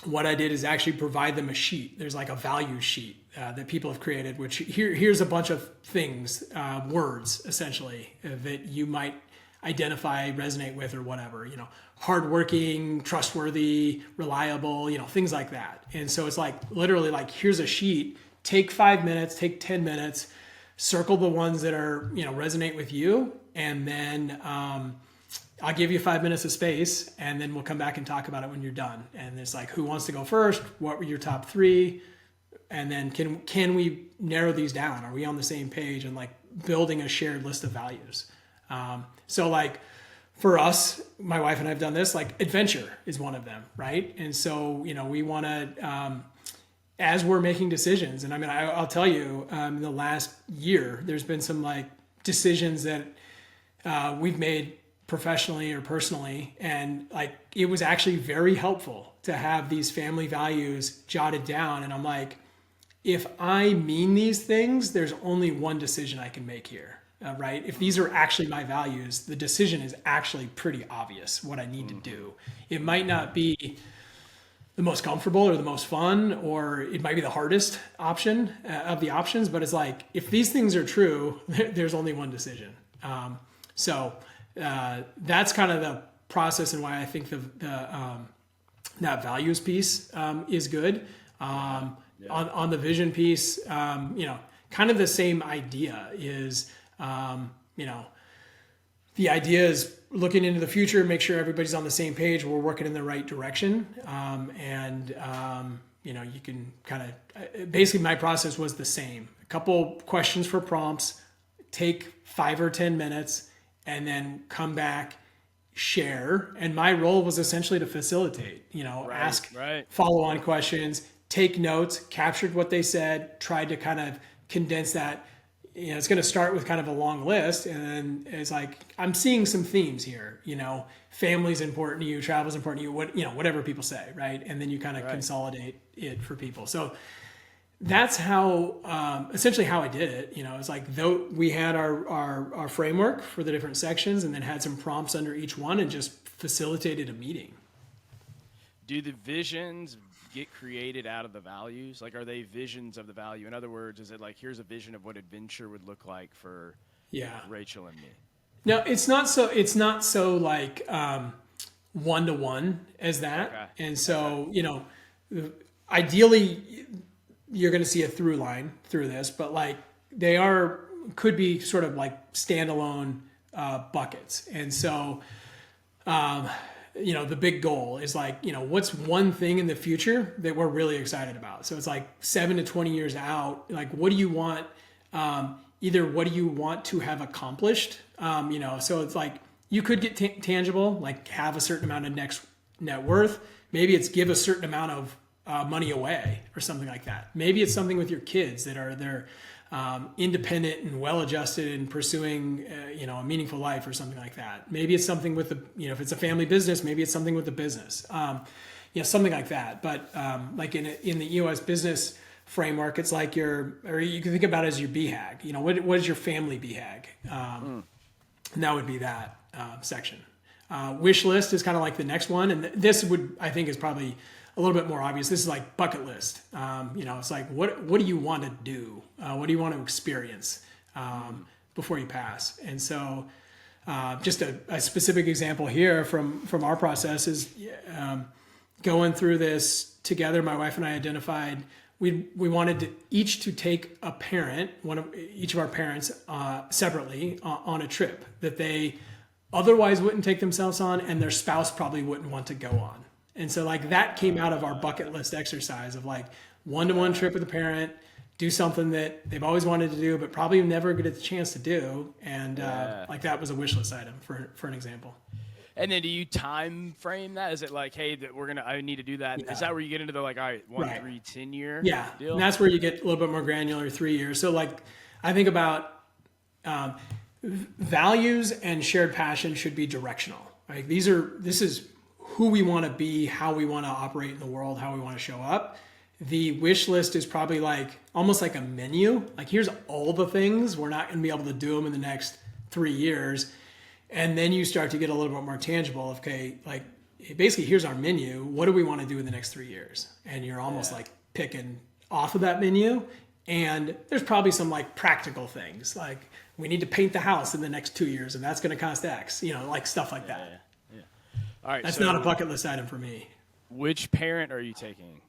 what I did is actually provide them a sheet. There's like a value sheet that people have created, which here's a bunch of things, words essentially, that you might identify, resonate with, or whatever, hardworking, trustworthy, reliable, things like that. And so it's like, literally like, here's a sheet, take 5 minutes, take 10 minutes, circle the ones that are, resonate with you. And then, I'll give you 5 minutes of space, and then we'll come back and talk about it when you're done. And it's like, who wants to go first? What were your top 3? And then can we narrow these down? Are we on the same page? And like building a shared list of values. So like for us, my wife and I have done this, like adventure is one of them, right? And so, we want to, as we're making decisions, and I mean, I'll tell you, in the last year, there's been some like decisions that we've made professionally or personally, and like it was actually very helpful to have these family values jotted down. And I'm like, if I mean these things, there's only one decision I can make here, right? If these are actually my values, the decision is actually pretty obvious what I need to do. It might not be the most comfortable or the most fun, or it might be the hardest option of the options, but it's like, if these things are true, there's only one decision. So that's kind of the process and why I think that values piece is good. On the vision piece, kind of the same idea is, the idea is looking into the future, make sure everybody's on the same page, we're working in the right direction. You can kind of, basically my process was the same. A couple questions for prompts, take 5 or 10 minutes, and then come back, share. And my role was essentially to facilitate, ask follow-on questions, take notes, captured what they said, tried to kind of condense that. It's going to start with kind of a long list, and then it's like, I'm seeing some themes here. Family's important to you, travel's important to you, whatever people say, right? And then you kind of consolidate it for people. So that's how, essentially how I did it. It's like, though we had our framework for the different sections, and then had some prompts under each one, and just facilitated a meeting. Do the visions get created out of the values? Like, are they visions of the value? In other words, is it like, here's a vision of what adventure would look like for Rachel and me? No, it's not so like one-to-one as that. Okay. And so, ideally you're going to see a through line through this, but like could be sort of like standalone buckets. And so, the big goal is like, what's one thing in the future that we're really excited about? So it's like 7 to 20 years out, like, what do you want? Either what do you want to have accomplished? So it's like, you could get tangible, like have a certain amount of net worth. Maybe it's give a certain amount of money away or something like that. Maybe it's something with your kids that they're independent and well-adjusted and pursuing, a meaningful life or something like that. Maybe it's something with if it's a family business, maybe it's something with the business, something like that. But like in the EOS business framework, it's like or you can think about it as your BHAG. What is your family BHAG? And that would be that section. Wish list is kind of like the next one. And this I think is probably a little bit more obvious. This is like bucket list. It's like, what do you want to do? What do you want to experience before you pass? And so just a specific example here from our process is going through this together. My wife and I identified we wanted each to take a parent, each of our parents separately on a trip that they otherwise wouldn't take themselves on, and their spouse probably wouldn't want to go on. And so like that came out of our bucket list exercise of like one-to-one trip with a parent, do something that they've always wanted to do, but probably never get a chance to do. And like that was a wish list item for an example. And then do you time frame that? Is it like, hey, I need to do that? Yeah. Is that where you get into the like, all right, 1, 3, 10 year deal? And that's where you get a little bit more granular, 3 years. So like, I think about values and shared passion should be directional. Right? This is who we want to be, how we want to operate in the world, how we want to show up. The wish list is probably like almost like a menu. Like, here's all the things. We're not going to be able to do them in the next 3 years. And then you start to get a little bit more tangible. Okay, like basically here's our menu. What do we want to do in the next 3 years? And you're almost like picking off of that menu. And there's probably some like practical things. Like, we need to paint the house in the next 2 years, and that's going to cost X, like stuff like that. Yeah. All right. That's not a bucket list item for me. Which parent are you taking?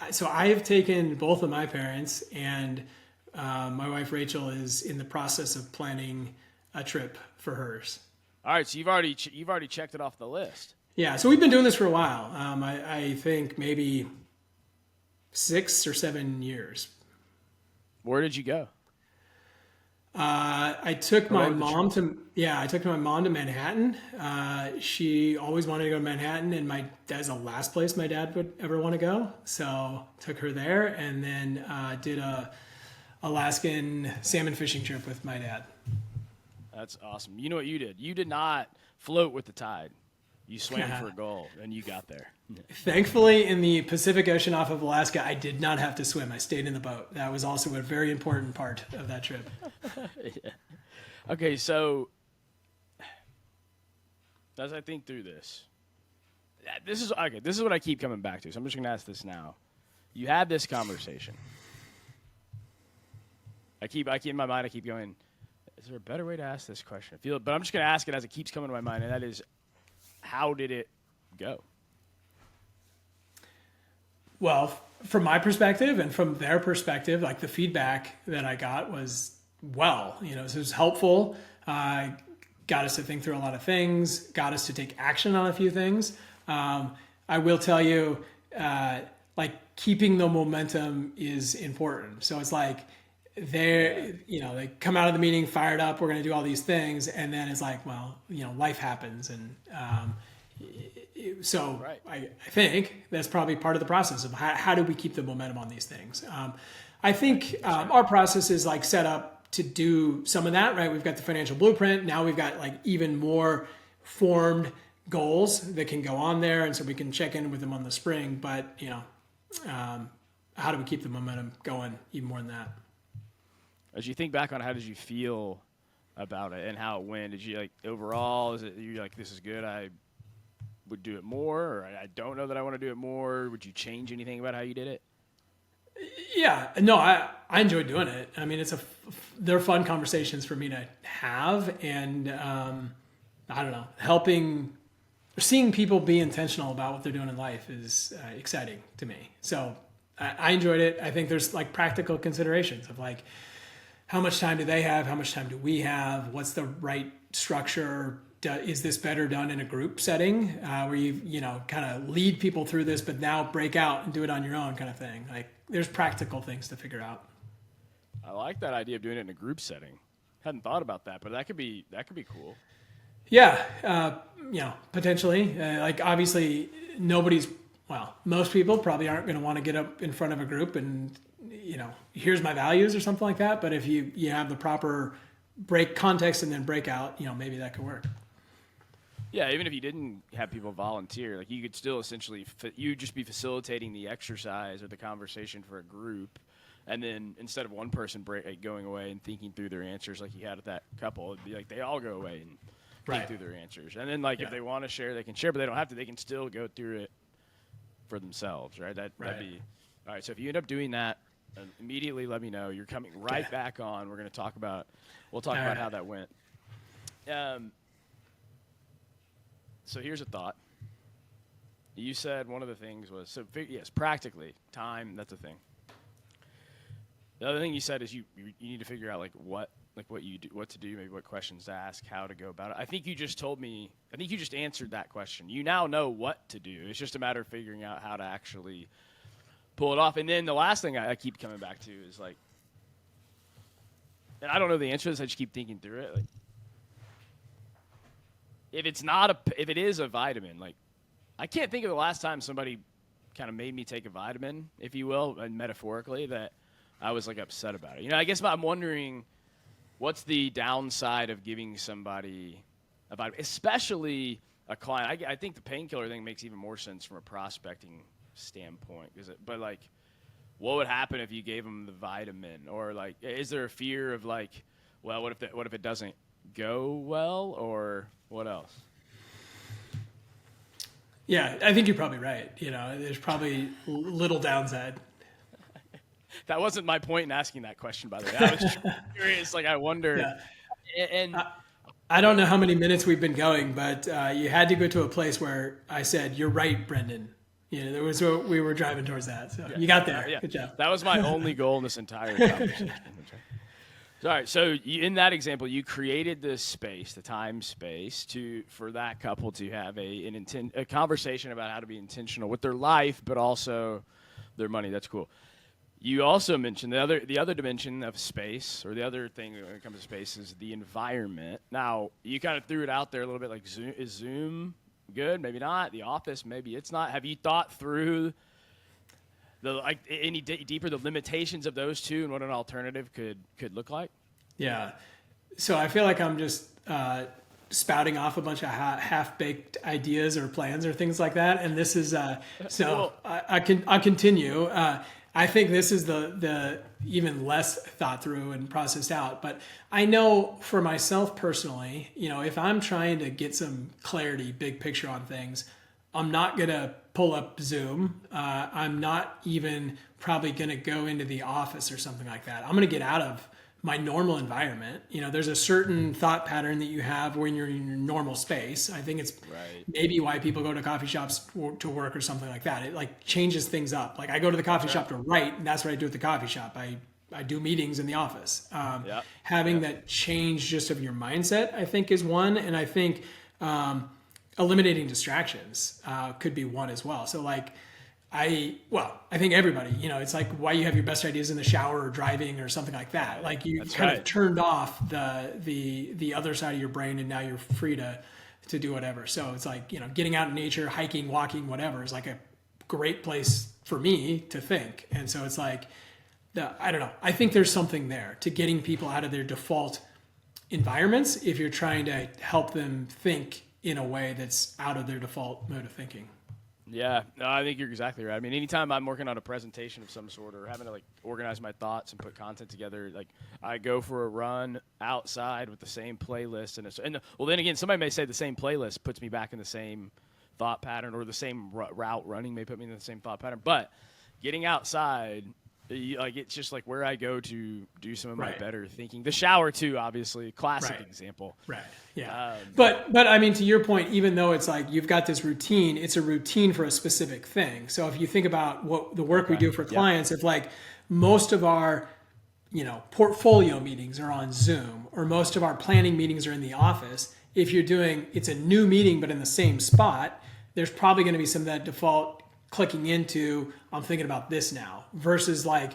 So I have taken both of my parents, and my wife Rachel is in the process of planning a trip for hers. All right, so you've already checked it off the list. Yeah, so we've been doing this for a while. I think maybe 6 or 7 years. Where did you go? I took my mom to Manhattan. She always wanted to go to Manhattan, and that's the last place my dad would ever want to go. So took her there, and then did a Alaskan salmon fishing trip with my dad. That's awesome. You know what you did? You did not float with the tide. You swam for a goal, and you got there. Thankfully, in the Pacific Ocean off of Alaska, I did not have to swim. I stayed in the boat. That was also a very important part of that trip. Yeah. Okay, so as I think through this is what I keep coming back to. So I'm just going to ask this now. You had this conversation. I keep in my mind. I keep going, is there a better way to ask this question? But I'm just going to ask it as it keeps coming to my mind, and that is, how did it go? Well, from my perspective and from their perspective, like the feedback that I got was, so it was helpful. got us to think through a lot of things, got us to take action on a few things. I will tell you, like keeping the momentum is important. So it's like they come out of the meeting fired up, we're going to do all these things. And then it's like, well, life happens. And so Right. I think that's probably part of the process of how do we keep the momentum on these things. I think our process is like set up to do some of that, right? We've got the financial blueprint. Now we've got like even more formed goals that can go on there. And so we can check in with them on the spring, but how do we keep the momentum going even more than that? As you think back on how did you feel about it and how it went, did you like overall, is it you're like, this is good, I would do it more, or I don't know that I want to do it more? Would you change anything about how you did it? Yeah, no, I enjoyed doing it. I mean, they're fun conversations for me to have, and I don't know, seeing people be intentional about what they're doing in life is exciting to me. So I enjoyed it. I think there's like practical considerations of like, how much time do they have? How much time do we have? What's the right structure? Is this better done in a group setting where you kind of lead people through this, but now break out and do it on your own kind of thing? Like there's practical things to figure out. I like that idea of doing it in a group setting. Hadn't thought about that, but that could be cool. Yeah, potentially. Like obviously most people probably aren't going to want to get up in front of a group and, here's my values or something like that. But if you have the proper break context and then break out, maybe that could work. Yeah, even if you didn't have people volunteer, like you could still essentially, you'd just be facilitating the exercise or the conversation for a group. And then instead of one person going away and thinking through their answers like you had with that couple, it'd be like they all go away and think through their answers. And then if they want to share, they can share, but they don't have to. They can still go through it for themselves, right? That'd be, all right, so if you end up doing that, immediately let me know. You're coming back on. We're going to talk about, how that went. So here's a thought. You said one of the things was, yes, practically, time, that's a thing. The other thing you said is you need to figure out what you do, what to do, maybe what questions to ask, how to go about it. I think you just answered that question. You now know what to do. It's just a matter of figuring out how to actually pull it off. And then the last thing I keep coming back to is and I don't know the answer to this, I just keep thinking through it. If it is a vitamin, I can't think of the last time somebody kind of made me take a vitamin, if you will, and metaphorically, that I was upset about it. I guess I'm wondering what's the downside of giving somebody a vitamin, especially a client. I think the painkiller thing makes even more sense from a prospecting standpoint. What would happen if you gave them the vitamin? Or is there a fear of what if it doesn't go well, or what else? Yeah, I think you're probably right. There's probably little downside. That wasn't my point in asking that question, by the way. I was curious. I wonder. Yeah. And I don't know how many minutes we've been going, but you had to go to a place where I said, "You're right, Brendan." We were driving towards that. So you got there. Yeah. Good job. That was my only goal in this entire conversation. All right. So in that example, you created this space, the time space, for that couple to have a conversation about how to be intentional with their life, but also their money. That's cool. You also mentioned the other dimension of space, or the other thing when it comes to space, is the environment. Now, you kind of threw it out there a little bit, Zoom, is Zoom good? Maybe not. The office, maybe it's not. Have you thought through any deeper the limitations of those two and what an alternative could look like? Yeah. So I feel like I'm just spouting off a bunch of half-baked ideas or plans or things like that, and this is so I'll continue. I think this is the even less thought through and processed out. But I know for myself personally, if I'm trying to get some clarity, big picture on things, I'm not going to pull up Zoom. I'm not even probably going to go into the office or something like that. I'm going to get out of my normal environment. There's a certain thought pattern that you have when you're in your normal space. I think it's maybe why people go to coffee shops to work or something like that. It changes things up. I go to the coffee shop to write, and that's what I do at the coffee shop. I I do meetings in the office. Having that change just of your mindset, I think, is one. And I think eliminating distractions could be one as well. So like, I think everybody, it's like why you have your best ideas in the shower or driving or something like that. Like you of turned off the other side of your brain, and now you're free to do whatever. So it's like, getting out in nature, hiking, walking, whatever is like a great place for me to think. And so it's like, I don't know. I think there's something there to getting people out of their default environments if you're trying to help them think in a way that's out of their default mode of thinking. Yeah, no, I think you're exactly right. I mean, anytime I'm working on a presentation of some sort or having to like organize my thoughts and put content together, like I go for a run outside with the same playlist, then again, somebody may say the same playlist puts me back in the same thought pattern, or the same route running may put me in the same thought pattern. But getting outside, it's just like where I go to do some of my better thinking. The shower too, obviously, classic example. Right. Yeah. But I mean, to your point, even though it's like you've got this routine, it's a routine for a specific thing. So if you think about what the work we do for clients, if like most of our portfolio meetings are on Zoom, or most of our planning meetings are in the office, if you're doing it's a new meeting but in the same spot, there's probably going to be some of that default clicking into, I'm thinking about this now, versus like,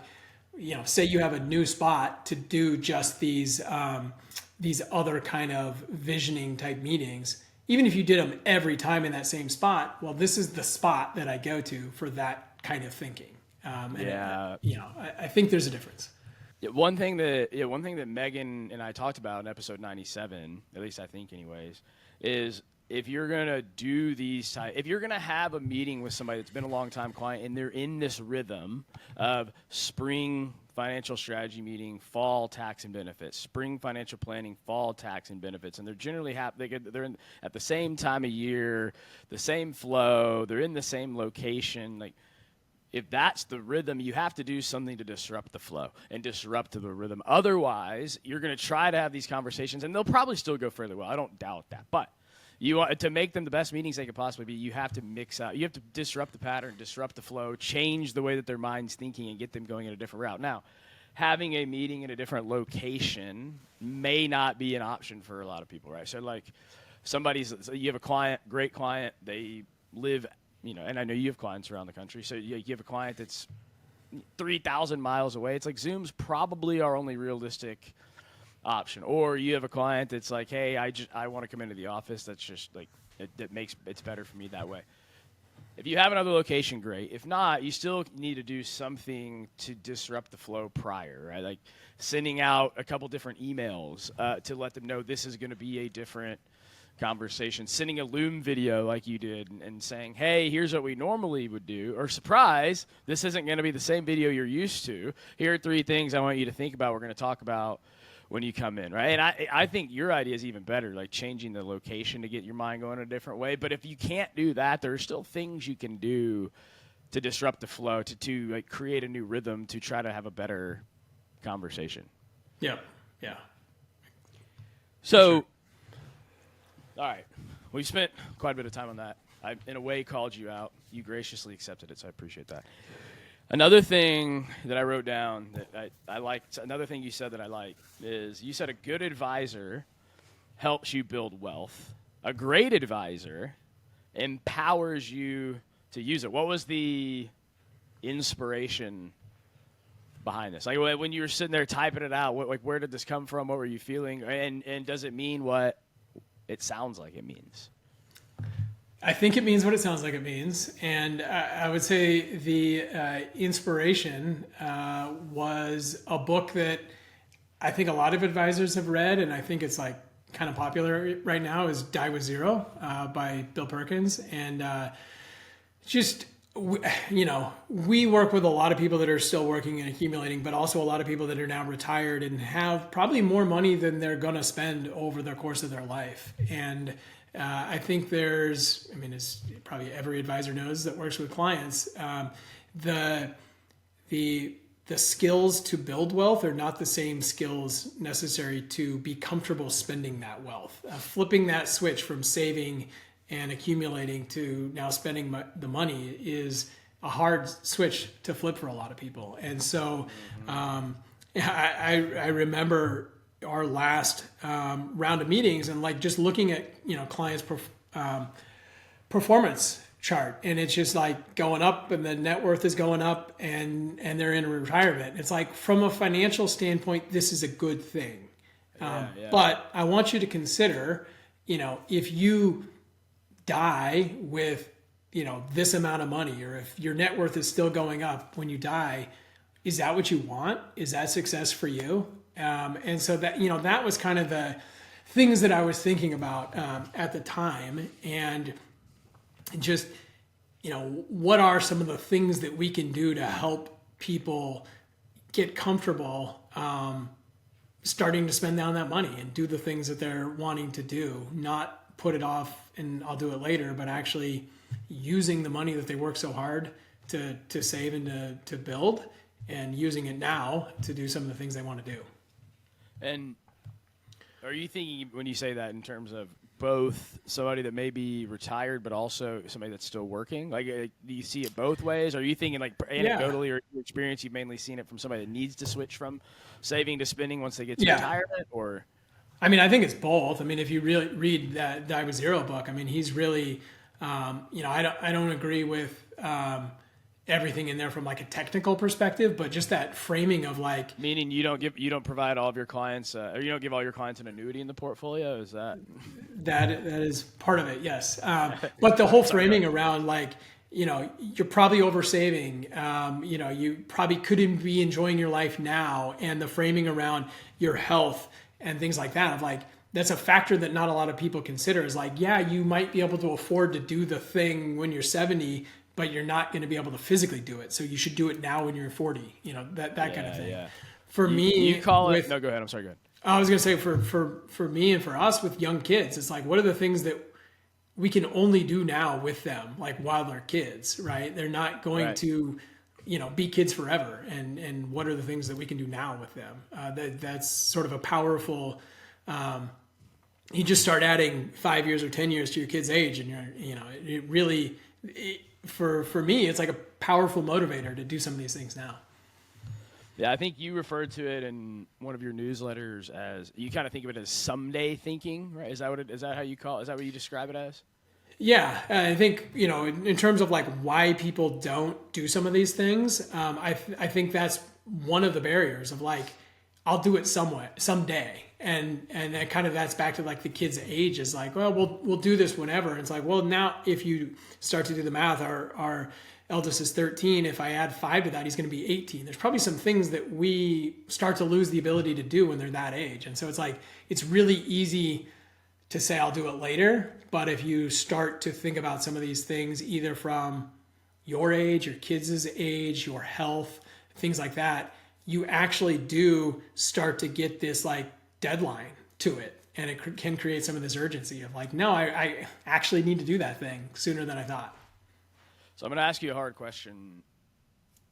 say you have a new spot to do just these other kind of visioning type meetings. Even if you did them every time in that same spot, well, this is the spot that I go to for that kind of thinking. I think there's a difference. One thing that Megan and I talked about in episode 97, at least I think anyways, is if you're going to do if you're going to have a meeting with somebody that's been a long time client and they're in this rhythm of spring financial strategy meeting, fall tax and benefits, spring financial planning, fall tax and benefits, and they're generally they're in at the same time of year, the same flow, they're in the same location, like if that's the rhythm, you have to do something to disrupt the flow and disrupt the rhythm. Otherwise, you're going to try to have these conversations, and they'll probably still go fairly well. I don't doubt that. But you want to make them the best meetings they could possibly be, you have to mix out. You have to disrupt the pattern, disrupt the flow, change the way that their mind's thinking, and get them going in a different route. Now, having a meeting in a different location may not be an option for a lot of people, right? So, like, you have a client, great client, they live – and I know you have clients around the country. So you have a client that's 3,000 miles away. It's like Zoom's probably our only realistic option. Or you have a client that's like, hey, I want to come into the office. That's just like it's better for me that way. If you have another location, great. If not, you still need to do something to disrupt the flow prior, right? Like sending out a couple different emails to let them know this is going to be a different conversation, sending a Loom video like you did and saying, hey, here's what we normally would do, or surprise, this isn't going to be the same video you're used to. Here are 3 things I want you to think about, we're going to talk about when you come in, right? And I think your idea is even better, like changing the location to get your mind going a different way. But if you can't do that, there are still things you can do to disrupt the flow, to like create a new rhythm, to try to have a better conversation. Yeah. So, sure. All right, we've spent quite a bit of time on that. I, in a way, called you out. You graciously accepted it, so I appreciate that. Another thing that I wrote down that I liked, another thing you said that I like is you said a good advisor helps you build wealth. A great advisor empowers you to use it. What was the inspiration behind this? Like when you were sitting there typing it out, where did this come from? What were you feeling? And does it mean what it sounds like it means? I think it means what it sounds like it means. And I would say the inspiration was a book that I think a lot of advisors have read, and I think it's like kind of popular right now, is Die with Zero by Bill Perkins. And we work with a lot of people that are still working and accumulating, but also a lot of people that are now retired and have probably more money than they're going to spend over the course of their life. And I think as probably every advisor knows that works with clients, the skills to build wealth are not the same skills necessary to be comfortable spending that wealth. Flipping that switch from saving and accumulating to now spending the money is a hard switch to flip for a lot of people. And so, I remember our last round of meetings and like just looking at, clients' performance chart, and it's just like going up, and the net worth is going up, and they're in retirement. It's like, from a financial standpoint, this is a good thing. But I want you to consider, if you die with, this amount of money, or if your net worth is still going up when you die, is that what you want? Is that success for you? And so that, that was kind of the things that I was thinking about at the time. And just, what are some of the things that we can do to help people get comfortable starting to spend down that money and do the things that they're wanting to do, not put it off and I'll do it later, but actually using the money that they work so hard to save and to build, and using it now to do some of the things they want to do. And are you thinking, when you say that, in terms of both somebody that may be retired but also somebody that's still working? Like, do you see it both ways? Are you thinking, like, anecdotally or your experience, you've mainly seen it from somebody that needs to switch from saving to spending once they get to retirement? Or I mean, I think it's both. I mean, if you really read that Die with Zero book, I mean, he's really, I don't agree with everything in there from like a technical perspective, but just that framing of like, meaning you don't provide all of your clients, or you don't give all your clients an annuity in the portfolio. Is that is part of it? Yes. But the whole framing around like, you're probably oversaving, you probably couldn't be enjoying your life now. And the framing around your health and things like that, of like, that's a factor that not a lot of people consider, is like, yeah, you might be able to afford to do the thing when you're 70, but you're not going to be able to physically do it. So you should do it now when you're 40, that kind of thing. Yeah. For me, you call it, no, go ahead. I'm sorry, go ahead. I was going to say for me and for us with young kids, it's like, what are the things that we can only do now with them, like while they're kids, right? They're not going to, be kids forever. And what are the things that we can do now with them? That's sort of a powerful, you just start adding 5 years or 10 years to your kid's age, and it really, for me, it's like a powerful motivator to do some of these things now. Yeah, I think you referred to it in one of your newsletters as, you kind of think of it as someday thinking, right? Is that how you call it? Is that what you describe it as? Yeah, I think, in terms of like why people don't do some of these things, I think that's one of the barriers of like, I'll do it someday. And that kind of, that's back to like the kid's age, is like, well, we'll do this whenever. And it's like, well, now if you start to do the math, our eldest is 13. If I add 5 to that, he's going to be 18. There's probably some things that we start to lose the ability to do when they're that age. And so it's like, it's really easy to say, I'll do it later. But if you start to think about some of these things, either from your age, your kids' age, your health, things like that, you actually do start to get this like deadline to it. And it can create some of this urgency of like, no, I actually need to do that thing sooner than I thought. So I'm going to ask you a hard question.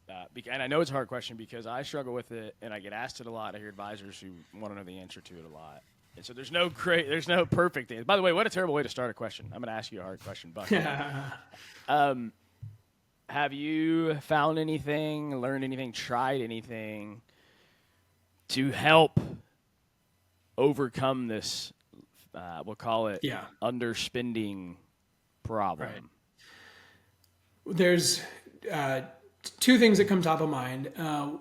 And I know it's a hard question because I struggle with it and I get asked it a lot. I hear advisors who want to know the answer to it a lot. And so there's no perfect answer. By the way, what a terrible way to start a question. I'm going to ask you a hard question, Buck. Have you found anything, learned anything, tried anything to help overcome this, we'll call it underspending problem? Right. There's 2 things that come top of mind.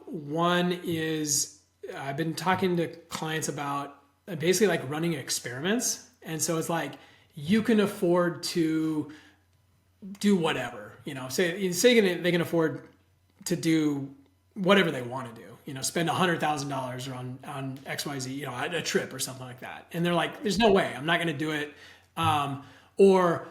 One is I've been talking to clients about basically like running experiments. And so it's like, you can afford to do whatever, say they can afford to do whatever they want to do, spend $100,000 on XYZ, a trip or something like that. And they're like, there's no way I'm not going to do it. Or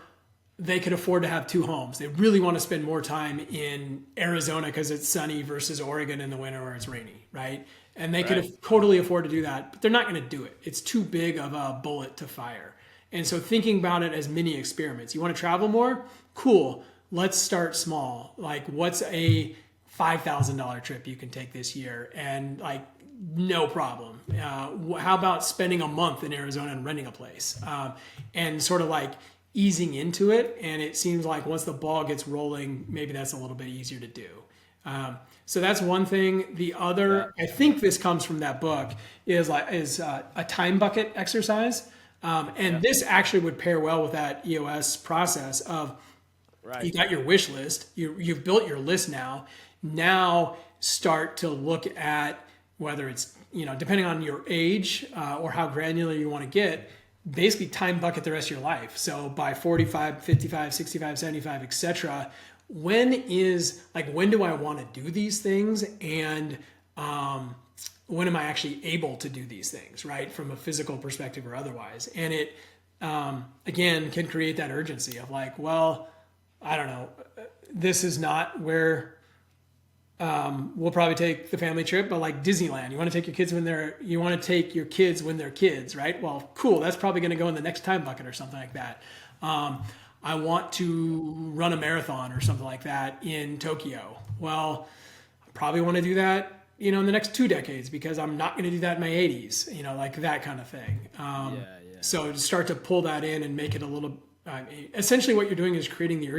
they could afford to have 2 homes. They really want to spend more time in Arizona because it's sunny versus Oregon in the winter where it's rainy, right? And they could totally afford to do that, but they're not going to do it. It's too big of a bullet to fire. And so thinking about it as mini experiments. You want to travel more? Cool. Let's start small. Like, what's a $5,000 trip you can take this year? And like, no problem. How about spending a month in Arizona and renting a place? And sort of like easing into it. And it seems like once the ball gets rolling, maybe that's a little bit easier to do. So that's one thing. The other, I think this comes from that book, is a time bucket exercise. This actually would pair well with that EOS process of you got your wish list, you've built your list now start to look at whether it's, depending on your age or how granular you want to get, basically time bucket the rest of your life. So by 45, 55, 65, 75, etc., when do I want to do these things? And when am I actually able to do these things, right? From a physical perspective or otherwise. And it, again, can create that urgency of like, well, I don't know, this is not where we'll probably take the family trip, but like Disneyland, you want to take your kids when they're kids, right? Well, cool. That's probably going to go in the next time bucket or something like that. I want to run a marathon or something like that in Tokyo. Well, I probably want to do that, in the next 2 decades because I'm not going to do that in my 80s, like that kind of thing. So to start to pull that in and make it a little, essentially what you're doing is creating the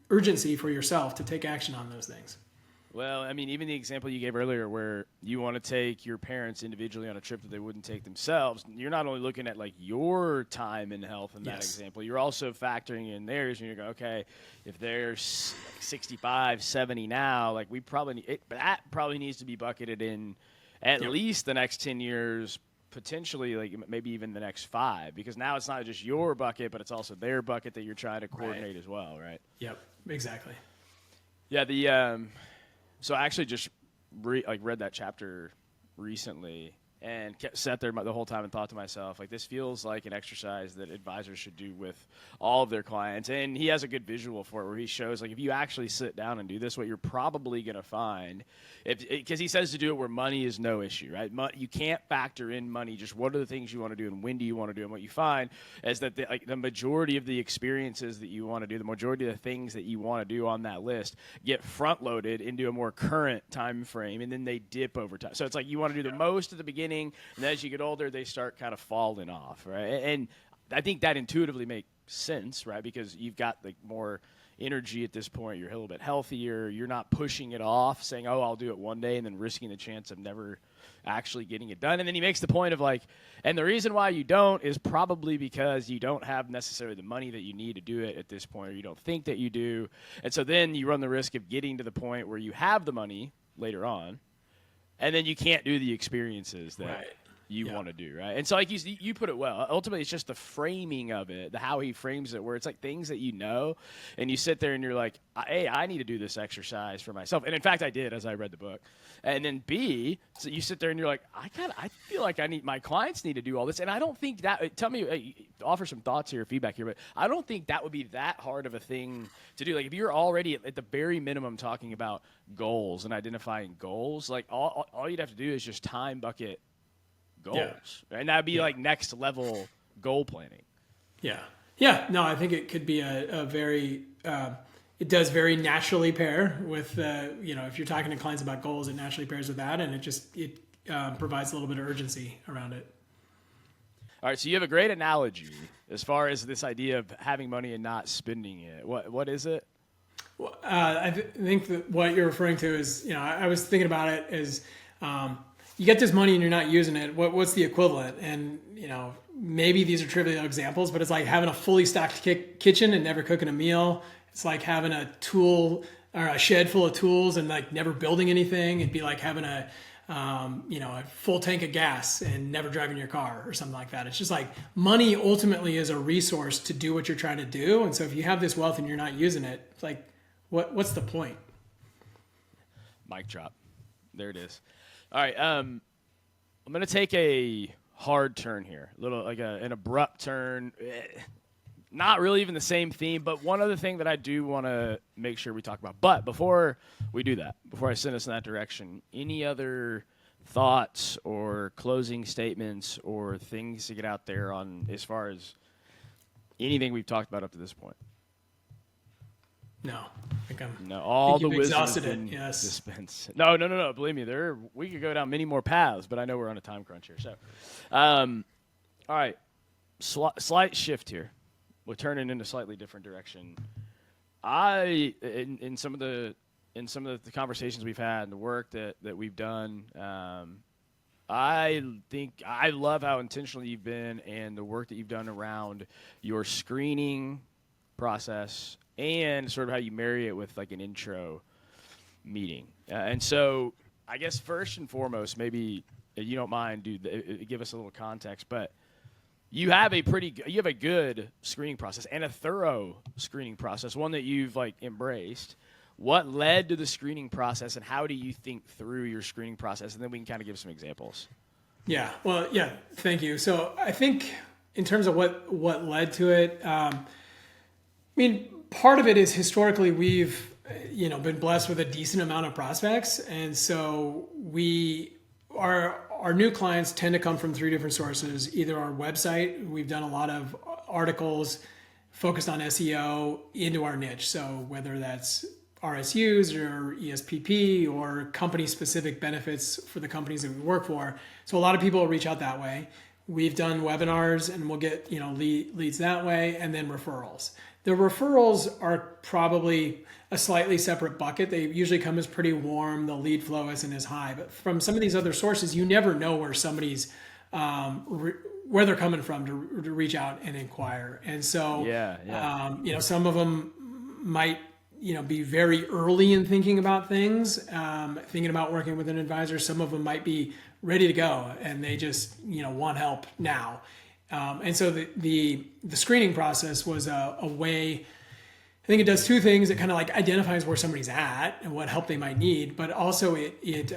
urgency for yourself to take action on those things. Well, I mean, even the example you gave earlier where you want to take your parents individually on a trip that they wouldn't take themselves, you're not only looking at like your time and health in that example, you're also factoring in theirs, and you're going, okay, if they're 65, 70 now, like that probably needs to be bucketed in at least the next 10 years, potentially like maybe even the next 5, because now it's not just your bucket, but it's also their bucket that you're trying to coordinate as well, right? Yep, exactly. Yeah, so I actually just read that chapter recently and sat there the whole time and thought to myself, like, this feels like an exercise that advisors should do with all of their clients. And he has a good visual for it where he shows, like, if you actually sit down and do this, what you're probably going to find, because he says to do it where money is no issue, right? You can't factor in money, just what are the things you want to do and when do you want to do them. What you find is that the majority of the experiences that you want to do, the majority of the things that you want to do on that list get front-loaded into a more current time frame, and then they dip over time. So it's like you want to do the most at the beginning, and then as you get older, they start kind of falling off, right? And I think that intuitively makes sense, right? Because you've got like more energy at this point. You're a little bit healthier. You're not pushing it off, saying, oh, I'll do it one day, and then risking the chance of never actually getting it done. And then he makes the point of like, and the reason why you don't is probably because you don't have necessarily the money that you need to do it at this point, or you don't think that you do. And so then you run the risk of getting to the point where you have the money later on, and then you can't do the experiences that you want to do, right? And so like you put it well. Ultimately, it's just the framing of it, how he frames it, where it's like things that you know, and you sit there and you're like, hey, I need to do this exercise for myself. And in fact, I did as I read the book. And then B, so you sit there and you're like, I feel like my clients need to do all this. And I don't think that, tell me, offer some thoughts here, feedback here, but I don't think that would be that hard of a thing to do. Like if you're already at the very minimum talking about goals and identifying goals, like all you'd have to do is just time bucket goals. And that'd be like next level goal planning. Yeah. No, I think it could be a very, it does very naturally pair with, if you're talking to clients about goals, it naturally pairs with that. And it provides a little bit of urgency around it. All right. So you have a great analogy as far as this idea of having money and not spending it. What is it? Well, I think that what you're referring to is, I was thinking about it as, you get this money and you're not using it. What's the equivalent? And, maybe these are trivial examples, but it's like having a fully stocked kitchen and never cooking a meal. It's like having a tool or a shed full of tools and like never building anything. It'd be like having a full tank of gas and never driving your car or something like that. It's just like money ultimately is a resource to do what you're trying to do. And so if you have this wealth and you're not using it, it's like, what's the point? Mic drop. There it is. All right, I'm going to take a hard turn here, a little like an abrupt turn. Not really even the same theme, but one other thing that I do want to make sure we talk about. But before we do that, before I send us in that direction, any other thoughts or closing statements or things to get out there on as far as anything we've talked about up to this point? No, all the wisdom exhausted it. Yes. Dispensed. No. Believe me, we could go down many more paths, but I know we're on a time crunch here. So, all right, slight shift here. We're turning in a slightly different direction. In some of the in some of the conversations we've had and the work that we've done, I think I love how intentional you've been and the work that you've done around your screening process and sort of how you marry it with like an intro meeting. And so I guess first and foremost, maybe you don't mind, dude, give us a little context, but you have a good screening process and a thorough screening process, one that you've like embraced. What led to the screening process, and how do you think through your screening process? And then we can kind of give some examples. Yeah, well, yeah, thank you. So I think in terms of what led to it, I mean, part of it is historically we've been blessed with a decent amount of prospects, and so our new clients tend to come from three different sources. Either our website, we've done a lot of articles focused on SEO into our niche. So whether that's RSUs or ESPP or company-specific benefits for the companies that we work for. So a lot of people reach out that way. We've done webinars and we'll get leads that way, and then referrals. The referrals are probably a slightly separate bucket. They usually come as pretty warm. The lead flow isn't as high. But from some of these other sources, you never know where somebody's where they're coming from to reach out and inquire. And so some of them might be very early in thinking about things, thinking about working with an advisor. Some of them might be ready to go and they just, want help now. And so the screening process was a way, I think it does two things. It kind of like identifies where somebody's at and what help they might need, but also it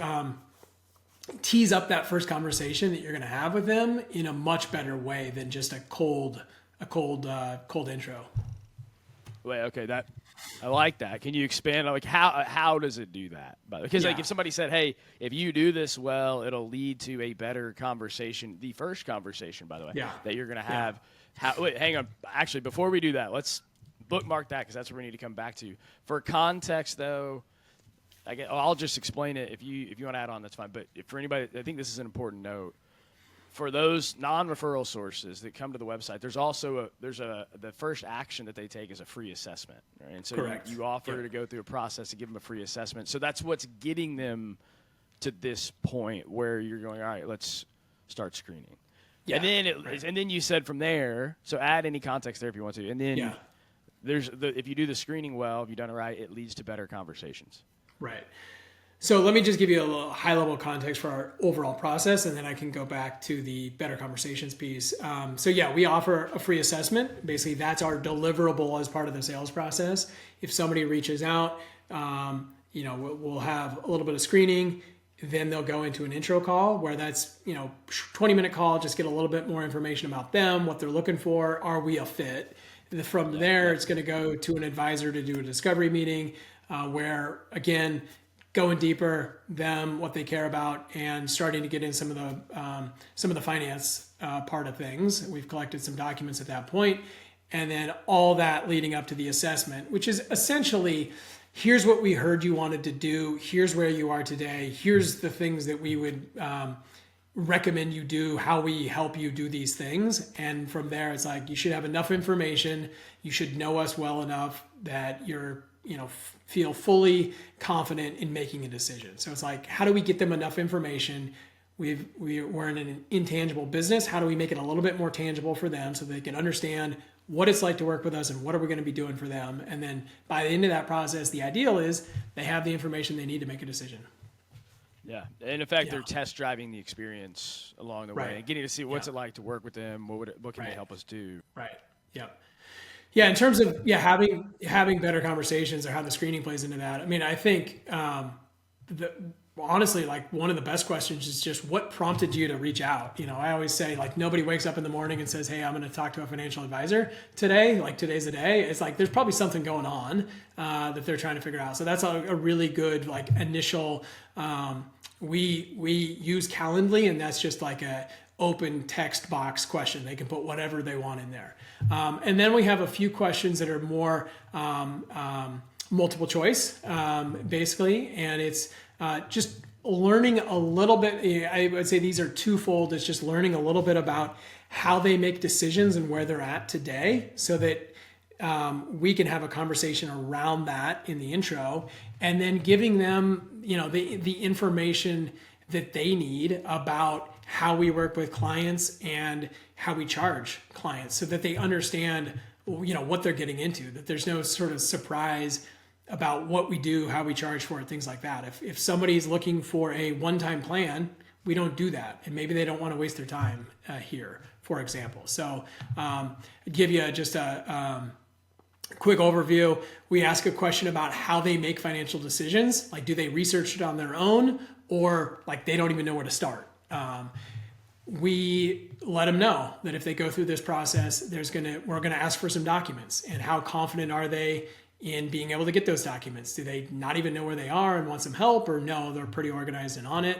tees up that first conversation that you're going to have with them in a much better way than just a cold intro. Wait, okay, I like that. Can you expand on how does it do that? Because if somebody said, "Hey, if you do this well, it'll lead to a better conversation." The first conversation, by the way, that you're going to have. Wait, hang on. Actually, before we do that, let's bookmark that because that's what we need to come back to. For context, though, I'll just explain it. If you want to add on, that's fine. But for anybody, I think this is an important note. For those non-referral sources that come to the website, there's also the first action that they take is a free assessment, right? And so you offer to go through a process to give them a free assessment. So that's what's getting them to this point where you're going, all right, let's start screening. Yeah. And then you said from there, so add any context there if you want to. And then if you do the screening well, if you've done it right, it leads to better conversations. Right. So let me just give you a little high-level context for our overall process, and then I can go back to the better conversations piece. We offer a free assessment. Basically, that's our deliverable as part of the sales process. If somebody reaches out, we'll have a little bit of screening. Then they'll go into an intro call where that's 20-minute call. Just get a little bit more information about them, what they're looking for. Are we a fit? From there, it's going to go to an advisor to do a discovery meeting, where again, going deeper, them, what they care about, and starting to get in some of the finance part of things. We've collected some documents at that point, and then all that leading up to the assessment, which is essentially, here's what we heard you wanted to do. Here's where you are today. Here's the things that we would recommend you do, how we help you do these things. And from there, it's like, you should have enough information. You should know us well enough that you're feel fully confident in making a decision. So it's like, how do we get them enough information? We're in an intangible business. How do we make it a little bit more tangible for them so they can understand what it's like to work with us and what are we going to be doing for them? And then by the end of that process, the ideal is they have the information they need to make a decision. Yeah. In effect, they're test driving the experience along the way and getting to see what's it like to work with them. What can they help us do? Right. Yeah. Yeah, in terms of having better conversations or how the screening plays into that. I mean, I think honestly, like one of the best questions is just what prompted you to reach out. I always say like nobody wakes up in the morning and says, "Hey, I'm going to talk to a financial advisor today." Like today's the day. It's like there's probably something going on that they're trying to figure out. So that's a really good like initial. We use Calendly, and that's just like a open text box question. They can put whatever they want in there. And then we have a few questions that are more multiple choice, basically. And it's just learning a little bit. I would say these are twofold. It's just learning a little bit about how they make decisions and where they're at today so that we can have a conversation around that in the intro, and then giving them, the information that they need about how we work with clients and how we charge clients, so that they understand, what they're getting into, that there's no sort of surprise about what we do, how we charge for it, things like that. If somebody's looking for a one-time plan, we don't do that. And maybe they don't want to waste their time here, for example. So give you just a quick overview. We ask a question about how they make financial decisions. Like, do they research it on their own, or like they don't even know where to start? We let them know that if they go through this process, we're gonna ask for some documents, and how confident are they in being able to get those documents? Do they not even know where they are and want some help, or no, they're pretty organized and on it?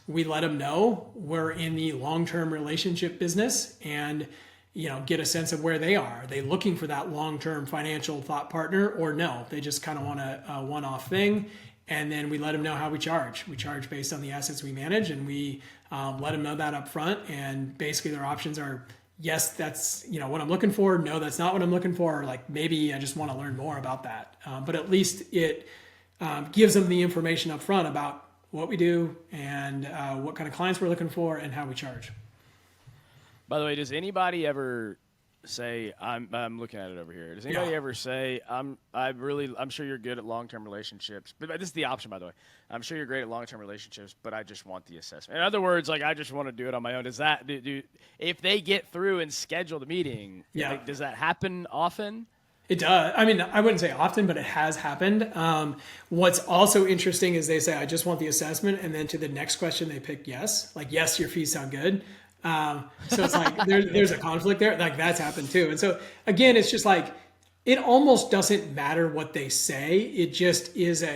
We let them know we're in the long-term relationship business, and get a sense of where they are. Are they looking for that long-term financial thought partner, or no, they just kind of want a one-off thing? And then we let them know how we charge. We charge based on the assets we manage, and we let them know that up front. And basically their options are, yes, that's what I'm looking for. No, that's not what I'm looking for. Or like, maybe I just want to learn more about that. But at least it gives them the information up front about what we do and what kind of clients we're looking for and how we charge. By the way, does anybody ever say, I'm looking at it over here. Does anybody ever say, I'm sure you're good at long-term relationships, but this is the option, by the way. I'm sure you're great at long-term relationships, but I just want the assessment. In other words, like, I just want to do it on my own. Does that if they get through and schedule the meeting, does that happen often? It does. I mean, I wouldn't say often, but it has happened. What's also interesting is they say, I just want the assessment. And then to the next question, they pick yes. Like, yes, your fees sound good. So it's like, there's a conflict there. Like, that's happened too. And so again, it's just like, it almost doesn't matter what they say. It just is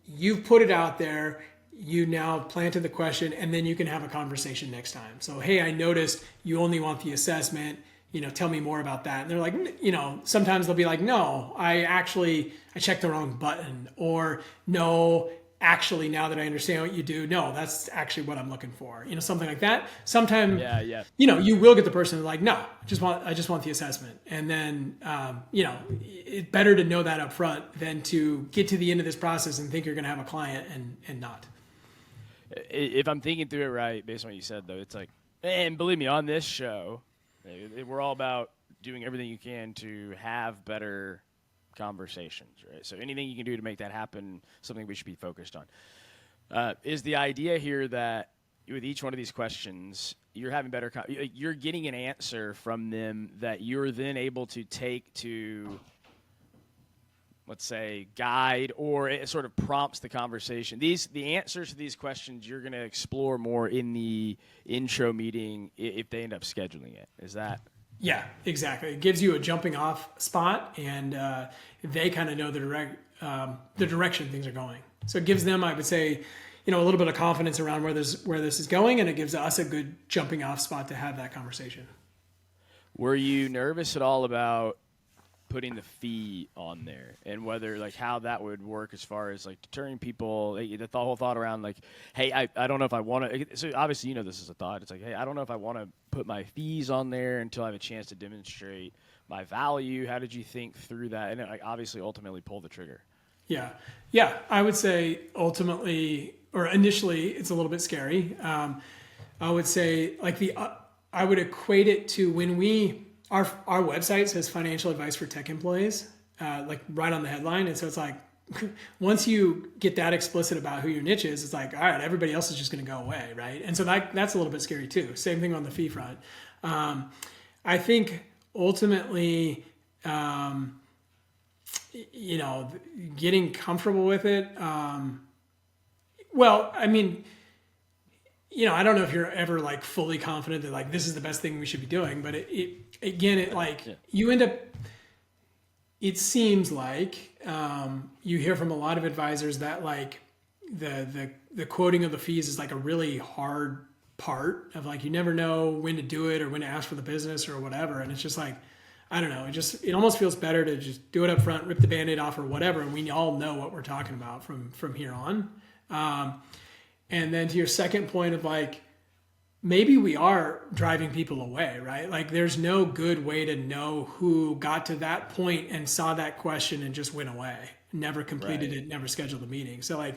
you've put it out there. You now planted the question, and then you can have a conversation next time. So, hey, I noticed you only want the assessment. Tell me more about that. And they're like, sometimes they'll be like, no, I checked the wrong button, or no, actually, now that I understand what you do, no, that's actually what I'm looking for. Something like that. Sometimes, you will get the person who's like, no, I just want the assessment. And then, it's better to know that up front than to get to the end of this process and think you're going to have a client and not. If I'm thinking through it right, based on what you said, though, it's like, and believe me, on this show, we're all about doing everything you can to have better conversations, right? So anything you can do to make that happen, something we should be focused on. Is the idea here that with each one of these questions, you're having better, you're getting an answer from them that you're then able to take to, let's say, guide, or it sort of prompts the conversation. The answers to these questions you're going to explore more in the intro meeting if they end up scheduling it. Is that? Yeah, exactly. It gives you a jumping off spot, and they kind of know the direction things are going. So it gives them, I would say, a little bit of confidence around where this is going, and it gives us a good jumping off spot to have that conversation. Were you nervous at all about putting the fee on there, and whether, like, how that would work as far as like deterring people? The whole thought around, like, hey, I don't know if I want to. So obviously, this is a thought. It's like, hey, I don't know if I want to put my fees on there until I have a chance to demonstrate my value. How did you think through that? And obviously, ultimately, pull the trigger. Yeah. I would say ultimately, or initially, it's a little bit scary. I would say, like, I would equate it to when our website says financial advice for tech employees, like right on the headline. And so it's like, once you get that explicit about who your niche is, it's like, all right, everybody else is just going to go away, right? And so that's a little bit scary too. Same thing on the fee front. I think ultimately, getting comfortable with it. Well, I mean, I don't know if you're ever like fully confident that like this is the best thing we should be doing, but you end up, it seems like you hear from a lot of advisors that like the quoting of the fees is like a really hard part of, like, you never know when to do it or when to ask for the business or whatever. And it's just like, I don't know, it almost feels better to just do it up front, rip the Band-Aid off or whatever. And we all know what we're talking about from here on. And then to your second point of like, maybe we are driving people away, right? Like there's no good way to know who got to that point and saw that question and just went away, never completed it, never scheduled a meeting. So like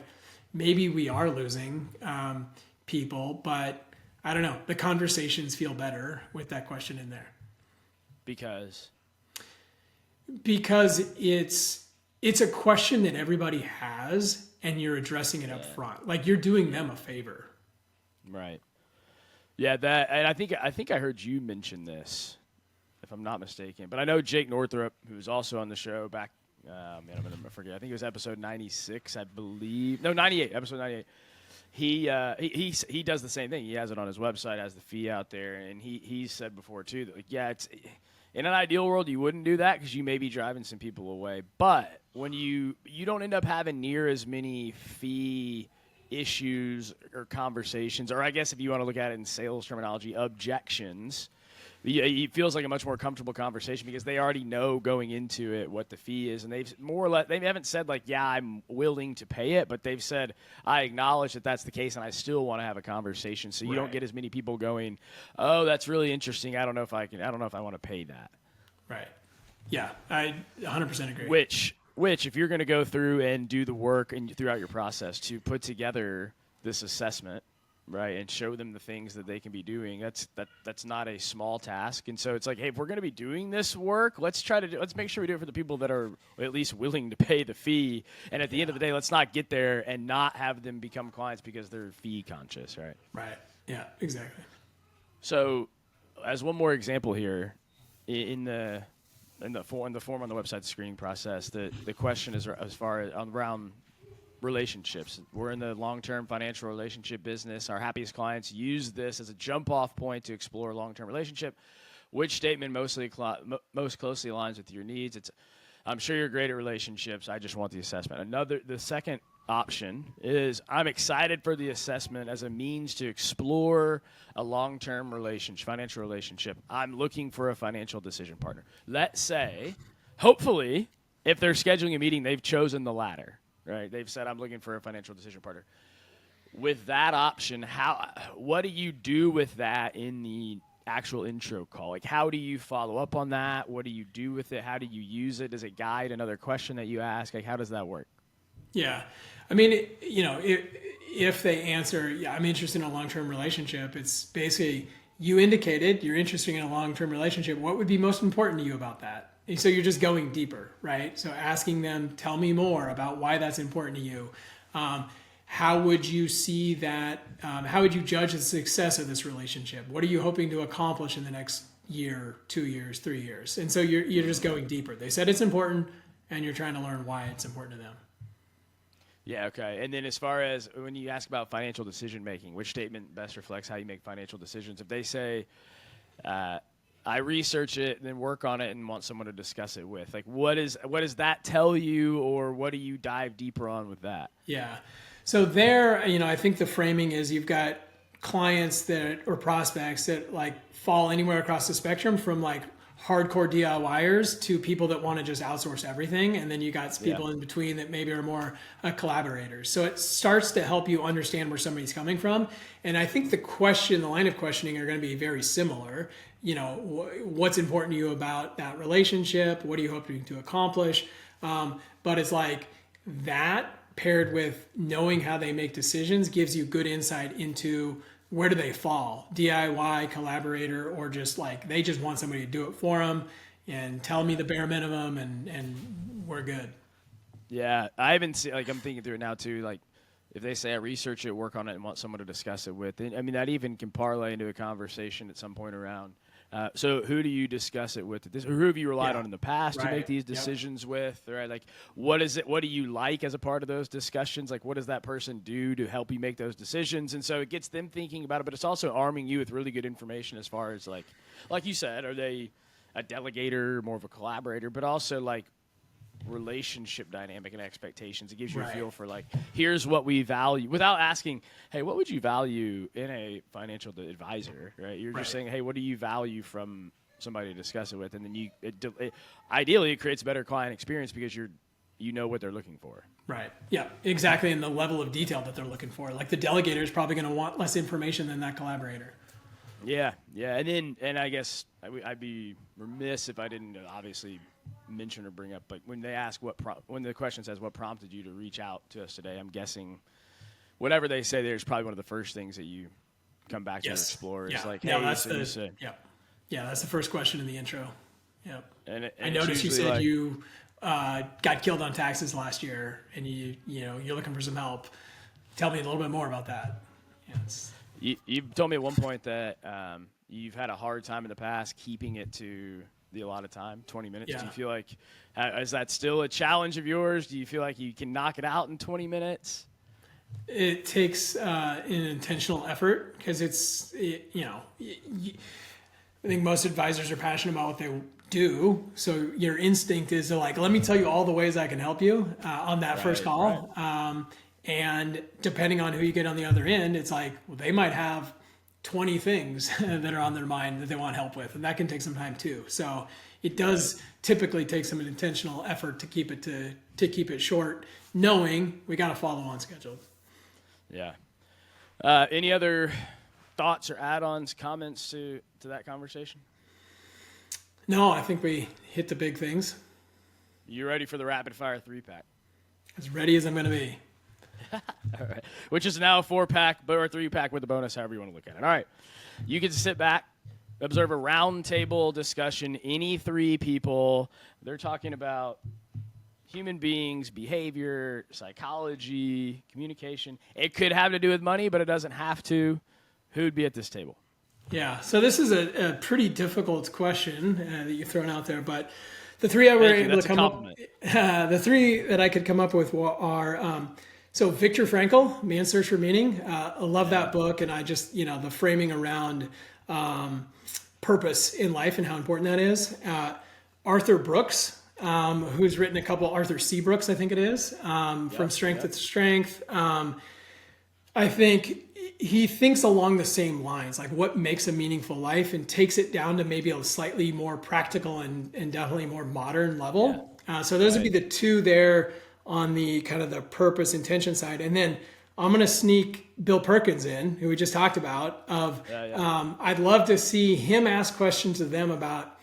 maybe we are losing people, but I don't know. The conversations feel better with that question in there. Because it's a question that everybody has and you're addressing it up front. Like you're doing them a favor. Right. Yeah, and I think I heard you mention this, if I'm not mistaken. But I know Jake Northrup, who was also on the show back, I'm going to forget. I think it was episode 96, I believe. No, 98, episode 98. He does the same thing. He has it on his website, has the fee out there, and he said before too that it's in an ideal world you wouldn't do that because you may be driving some people away. But when you don't end up having near as many fee issues or conversations, or I guess if you want to look at it in sales terminology, objections, it feels like a much more comfortable conversation because they already know going into it what the fee is, and they've more or less, they haven't said like, yeah, I'm willing to pay it, but they've said, I acknowledge that that's the case and I still want to have a conversation. So you don't get as many people going, oh, that's really interesting, I don't know if I want to pay that. Right. Yeah, I 100% agree. Which, if you're going to go through and do the work and throughout your process to put together this assessment, right, and show them the things that they can be doing, that's not a small task. And so it's like, hey, if we're going to be doing this work, let's make sure we do it for the people that are at least willing to pay the fee. And at the end of the day, let's not get there and not have them become clients because they're fee conscious, right? Right. Yeah, exactly. So, as one more example here, in the form on the website, the screening process, the question is as far as around relationships. We're in the long-term financial relationship business. Our happiest clients use this as a jump-off point to explore a long-term relationship. Which statement most closely aligns with your needs? I'm sure you're great at relationships. I just want the assessment. The second option is I'm excited for the assessment as a means to explore a long-term financial relationship. I'm looking for a financial decision partner. Let's say, hopefully, if they're scheduling a meeting, they've chosen the latter, right? They've said, I'm looking for a financial decision partner. With that option, what do you do with that in the actual intro call? Like, how do you follow up on that? What do you do with it? How do you use it? Does it guide another question that you ask? Like, how does that work? Yeah. I mean, if they answer, yeah, I'm interested in a long-term relationship, it's basically you indicated you're interested in a long-term relationship. What would be most important to you about that? And so you're just going deeper, right? So asking them, tell me more about why that's important to you. How would you see that? How would you judge the success of this relationship? What are you hoping to accomplish in the next year, 2 years, 3 years? And so you're just going deeper. They said it's important, and you're trying to learn why it's important to them. Yeah, okay. And then as far as when you ask about financial decision making, which statement best reflects how you make financial decisions? If they say, I research it and then work on it and want someone to discuss it with, like what does that tell you, or what do you dive deeper on with that? Yeah. So there, I think the framing is you've got clients or prospects that like fall anywhere across the spectrum from like hardcore DIYers to people that want to just outsource everything. And then you got people in between that maybe are more collaborators. So it starts to help you understand where somebody's coming from. And I think the line of questioning are going to be very similar. What's important to you about that relationship? What are you hoping to accomplish? But it's like that paired with knowing how they make decisions gives you good insight into where do they fall, DIY, collaborator, or just like they just want somebody to do it for them and tell me the bare minimum and we're good. Yeah, I haven't seen, like I'm thinking through it now too, like if they say I research it, work on it, and want someone to discuss it with, I mean that even can parlay into a conversation at some point around. So who do you discuss it with? Or who have you relied on in the past to make these decisions with? Right? Like, what is it? What do you like as a part of those discussions? Like, what does that person do to help you make those decisions? And so it gets them thinking about it, but it's also arming you with really good information as far as like you said, are they a delegator, more of a collaborator, but also like relationship dynamic and expectations. It gives you a feel for like, here's what we value without asking, hey, what would you value in a financial advisor, right? You're just saying, hey, what do you value from somebody to discuss it with? And then ideally it creates a better client experience because you know what they're looking for. Right. Yeah, exactly. And the level of detail that they're looking for. Like the delegator is probably going to want less information than that collaborator. Yeah. And I guess I'd be remiss if I didn't obviously mention or bring up, but when they ask when the question says what prompted you to reach out to us today, I'm guessing whatever they say there's probably one of the first things that you come back to explore. It's like, hey, that's that's the first question in the intro. Yep. And I noticed you said you got killed on taxes last year, and you're looking for some help. Tell me a little bit more about that. Yes. You told me at one point that you've had a hard time in the past keeping it to the allotted time, 20 minutes. Yeah. Do you feel like, is that still a challenge of yours? Do you feel like you can knock it out in 20 minutes? It takes an intentional effort because I think most advisors are passionate about what they do. So your instinct is to let me tell you all the ways I can help you on that first call. Right. And depending on who you get on the other end, it's they might have 20 things that are on their mind that they want help with. And that can take some time too. So it does typically take some intentional effort to keep it short, knowing we got to follow on schedule. Yeah. Any other thoughts or add-ons, comments to that conversation? No, I think we hit the big things. You ready for the rapid fire 3-pack? As ready as I'm going to be. All right. Which is now a 4-pack or a 3-pack with a bonus, however you want to look at it. All right. You can sit back, observe a round table discussion. Any three people, they're talking about human beings, behavior, psychology, communication. It could have to do with money, but it doesn't have to. Who'd be at this table? Yeah, so this is a pretty difficult question that you've thrown out there, but the three I were able to come up, the three that I could come up with are so Viktor Frankl, Man's Search for Meaning. I love that book, and I just the framing around purpose in life and how important that is. Arthur Brooks, who's written a couple. Arthur C. Brooks, I think it is, From Strength to Strength. I think he thinks along the same lines, like what makes a meaningful life, and takes it down to maybe a slightly more practical and definitely more modern level. Yeah. So those would be the two there on the kind of the purpose intention side. And then I'm going to sneak Bill Perkins in, who we just talked about, I'd love to see him ask questions of them about,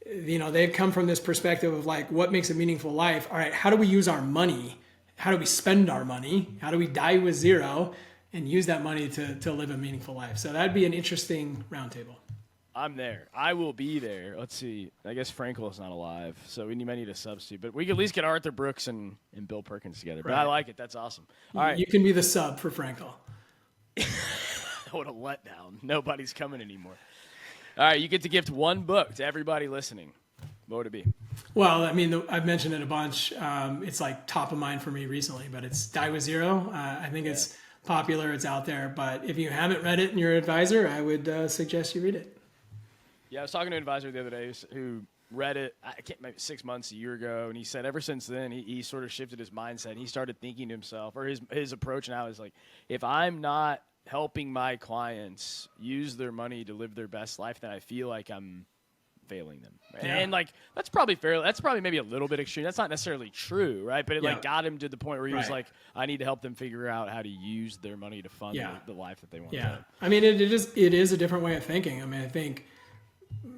they've come from this perspective of what makes a meaningful life. All right, how do we use our money? How do we spend our money? How do we die with zero and use that money to live a meaningful life? So that'd be an interesting roundtable. I'm there. I will be there. Let's see. I guess Frankel is not alive, so we might need a substitute. But we could at least get Arthur Brooks and Bill Perkins together. But I like it. That's awesome. All right. You can be the sub for Frankel. What a letdown. Nobody's coming anymore. All right. You get to gift one book to everybody listening. What would it be? Well, I mean, I've mentioned it a bunch. It's top of mind for me recently, but it's Die with Zero. I think it's popular. It's out there. But if you haven't read it and you're an advisor, I would suggest you read it. Yeah, I was talking to an advisor the other day who read it, maybe 6 months, a year ago, and he said ever since then he sort of shifted his mindset. And he started thinking to himself, or his approach now is if I'm not helping my clients use their money to live their best life, then I feel like I'm failing them. Yeah. And that's probably fair. That's probably maybe a little bit extreme. That's not necessarily true, right? But it got him to the point where he was I need to help them figure out how to use their money to fund the life that they want to live. I mean, it is a different way of thinking. I mean, I think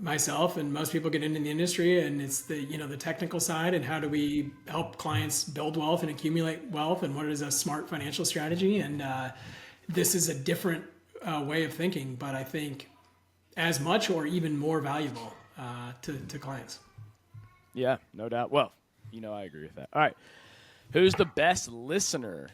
myself and most people get into the industry, and it's the technical side, and how do we help clients build wealth and accumulate wealth, and what is a smart financial strategy. And this is a different way of thinking, but I think as much or even more valuable to clients. Yeah, no doubt. Well, I agree with that. All right. Who's the best listener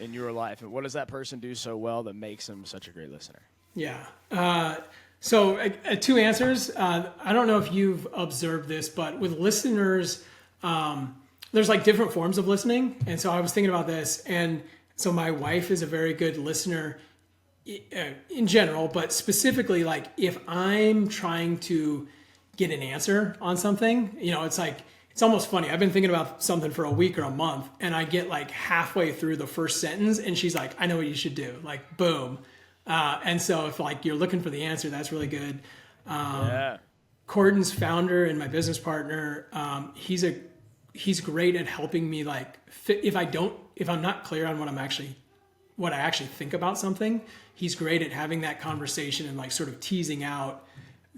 in your life, and what does that person do so well that makes them such a great listener? Yeah. So two answers. I don't know if you've observed this, but with listeners, there's different forms of listening. And so I was thinking about this. And so my wife is a very good listener in general, but specifically, if I'm trying to get an answer on something, it's almost funny. I've been thinking about something for a week or a month, and I get halfway through the first sentence, and she's like, I know what you should do. Boom. And so if you're looking for the answer, that's really good. Cordant's founder and my business partner, he's great at helping me if I'm not clear on what I'm actually what I actually think about something. He's great at having that conversation and like sort of teasing out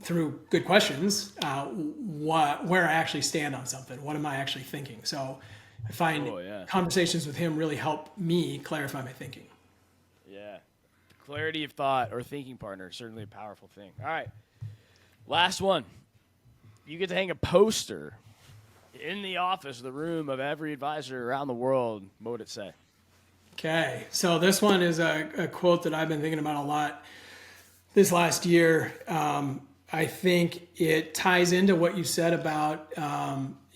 through good questions where I actually stand on something. What am I actually thinking? So I find conversations with him really help me clarify my thinking. Yeah. Clarity of thought or thinking partner, certainly a powerful thing. All right. Last one. You get to hang a poster in the office, the room of every advisor around the world. What would it say? Okay. So this one is a quote that I've been thinking about a lot this last year. I think it ties into what you said about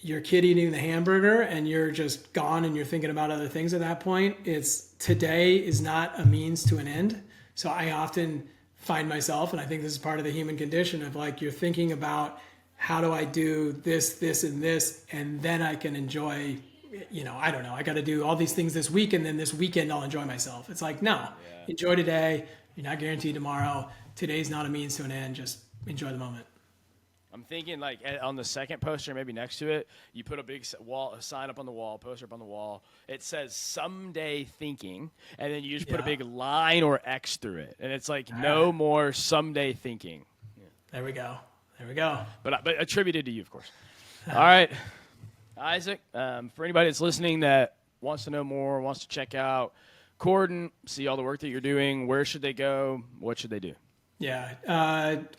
your kid eating the hamburger and you're just gone and you're thinking about other things at that point. It's today is not a means to an end. So I often find myself, and I think this is part of the human condition of like, you're thinking about how do I do this, this, and this, and then I can enjoy, I don't know, I got to do all these things this week, and then this weekend I'll enjoy myself. It's like, no, enjoy today. You're not guaranteed tomorrow. Today's not a means to an end. Just enjoy the moment. I'm thinking like on the second poster, maybe next to it, you put a big a sign up on the wall, poster up on the wall. It says someday thinking, and then you just put a big line or X through it. And it's like no more someday thinking. Yeah. There we go. There we go. But attributed to you, of course. All right. Isaac, for anybody that's listening that wants to know more, wants to check out Cordant, see all the work that you're doing, where should they go? What should they do? Yeah,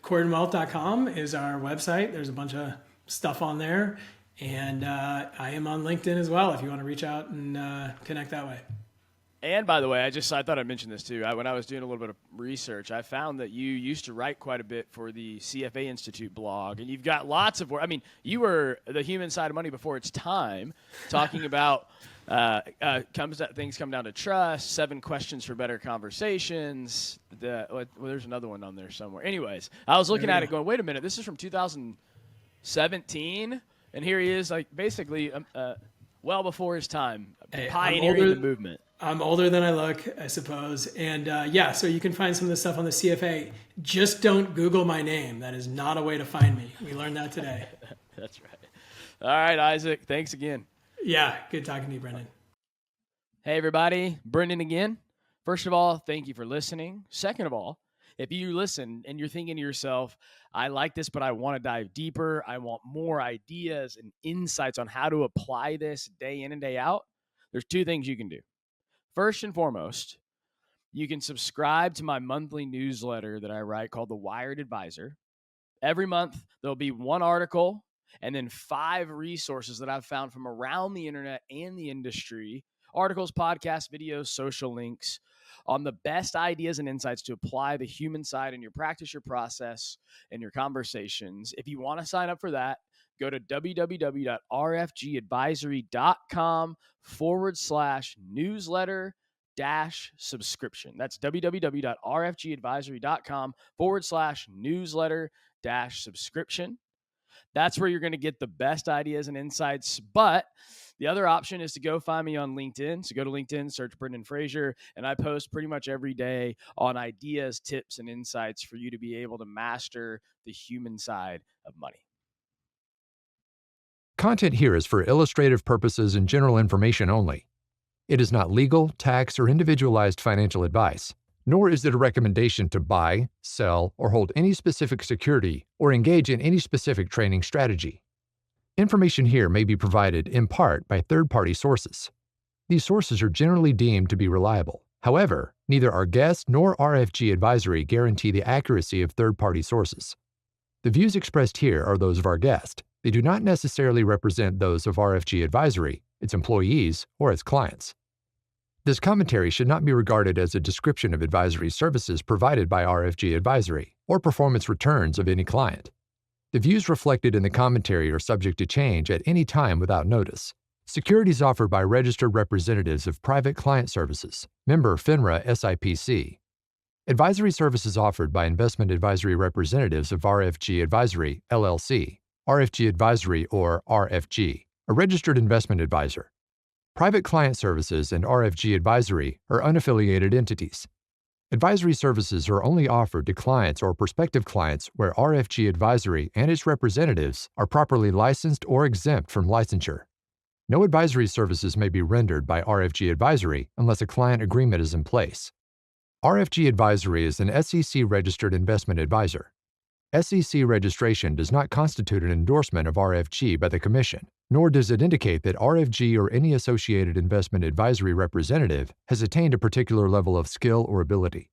cordantwealth.com is our website. There's a bunch of stuff on there. And I am on LinkedIn as well if you want to reach out and connect that way. And by the way, I thought I'd mention this too. When I was doing a little bit of research, I found that you used to write quite a bit for the CFA Institute blog, and you've got lots of work. I mean, you were the human side of money before its time, talking about things come down to trust, 7 questions for better conversations. There's another one on there somewhere. Anyways, I was looking at it going, wait a minute, this is from 2017, and here he is, like basically well before his time, pioneering the movement. I'm older than I look, I suppose. And so you can find some of the stuff on the CFA. Just don't Google my name. That is not a way to find me. We learned that today. That's right. All right, Isaac, thanks again. Yeah, good talking to you, Brendan. Hey, everybody. Brendan again. First of all, thank you for listening. Second of all, if you listen and you're thinking to yourself, I like this, but I want to dive deeper, I want more ideas and insights on how to apply this day in and day out, there's 2 things you can do. First and foremost, you can subscribe to my monthly newsletter that I write called The Wired Advisor. Every month, there'll be 1 article and then 5 resources that I've found from around the internet and the industry, articles, podcasts, videos, social links on the best ideas and insights to apply the human side in your practice, your process, and your conversations. If you want to sign up for that, go to www.rfgadvisory.com/newsletter-subscription. That's www.rfgadvisory.com/newsletter-subscription. That's where you're going to get the best ideas and insights. But the other option is to go find me on LinkedIn. So go to LinkedIn, search Brendan Fraser, and I post pretty much every day on ideas, tips, and insights for you to be able to master the human side of money. Content here is for illustrative purposes and general information only. It is not legal, tax, or individualized financial advice, nor is it a recommendation to buy, sell, or hold any specific security or engage in any specific trading strategy. Information here may be provided in part by third-party sources. These sources are generally deemed to be reliable. However, neither our guest nor RFG Advisory guarantee the accuracy of third-party sources. The views expressed here are those of our guest. They do not necessarily represent those of RFG Advisory, its employees, or its clients. This commentary should not be regarded as a description of advisory services provided by RFG Advisory or performance returns of any client. The views reflected in the commentary are subject to change at any time without notice. Securities offered by registered representatives of Private Client Services, member FINRA SIPC. Advisory services offered by investment advisory representatives of RFG Advisory, LLC, RFG Advisory or RFG, a registered investment advisor. Private Client Services and RFG Advisory are unaffiliated entities. Advisory services are only offered to clients or prospective clients where RFG Advisory and its representatives are properly licensed or exempt from licensure. No advisory services may be rendered by RFG Advisory unless a client agreement is in place. RFG Advisory is an SEC-registered investment advisor. SEC registration does not constitute an endorsement of RFG by the Commission, nor does it indicate that RFG or any associated investment advisory representative has attained a particular level of skill or ability.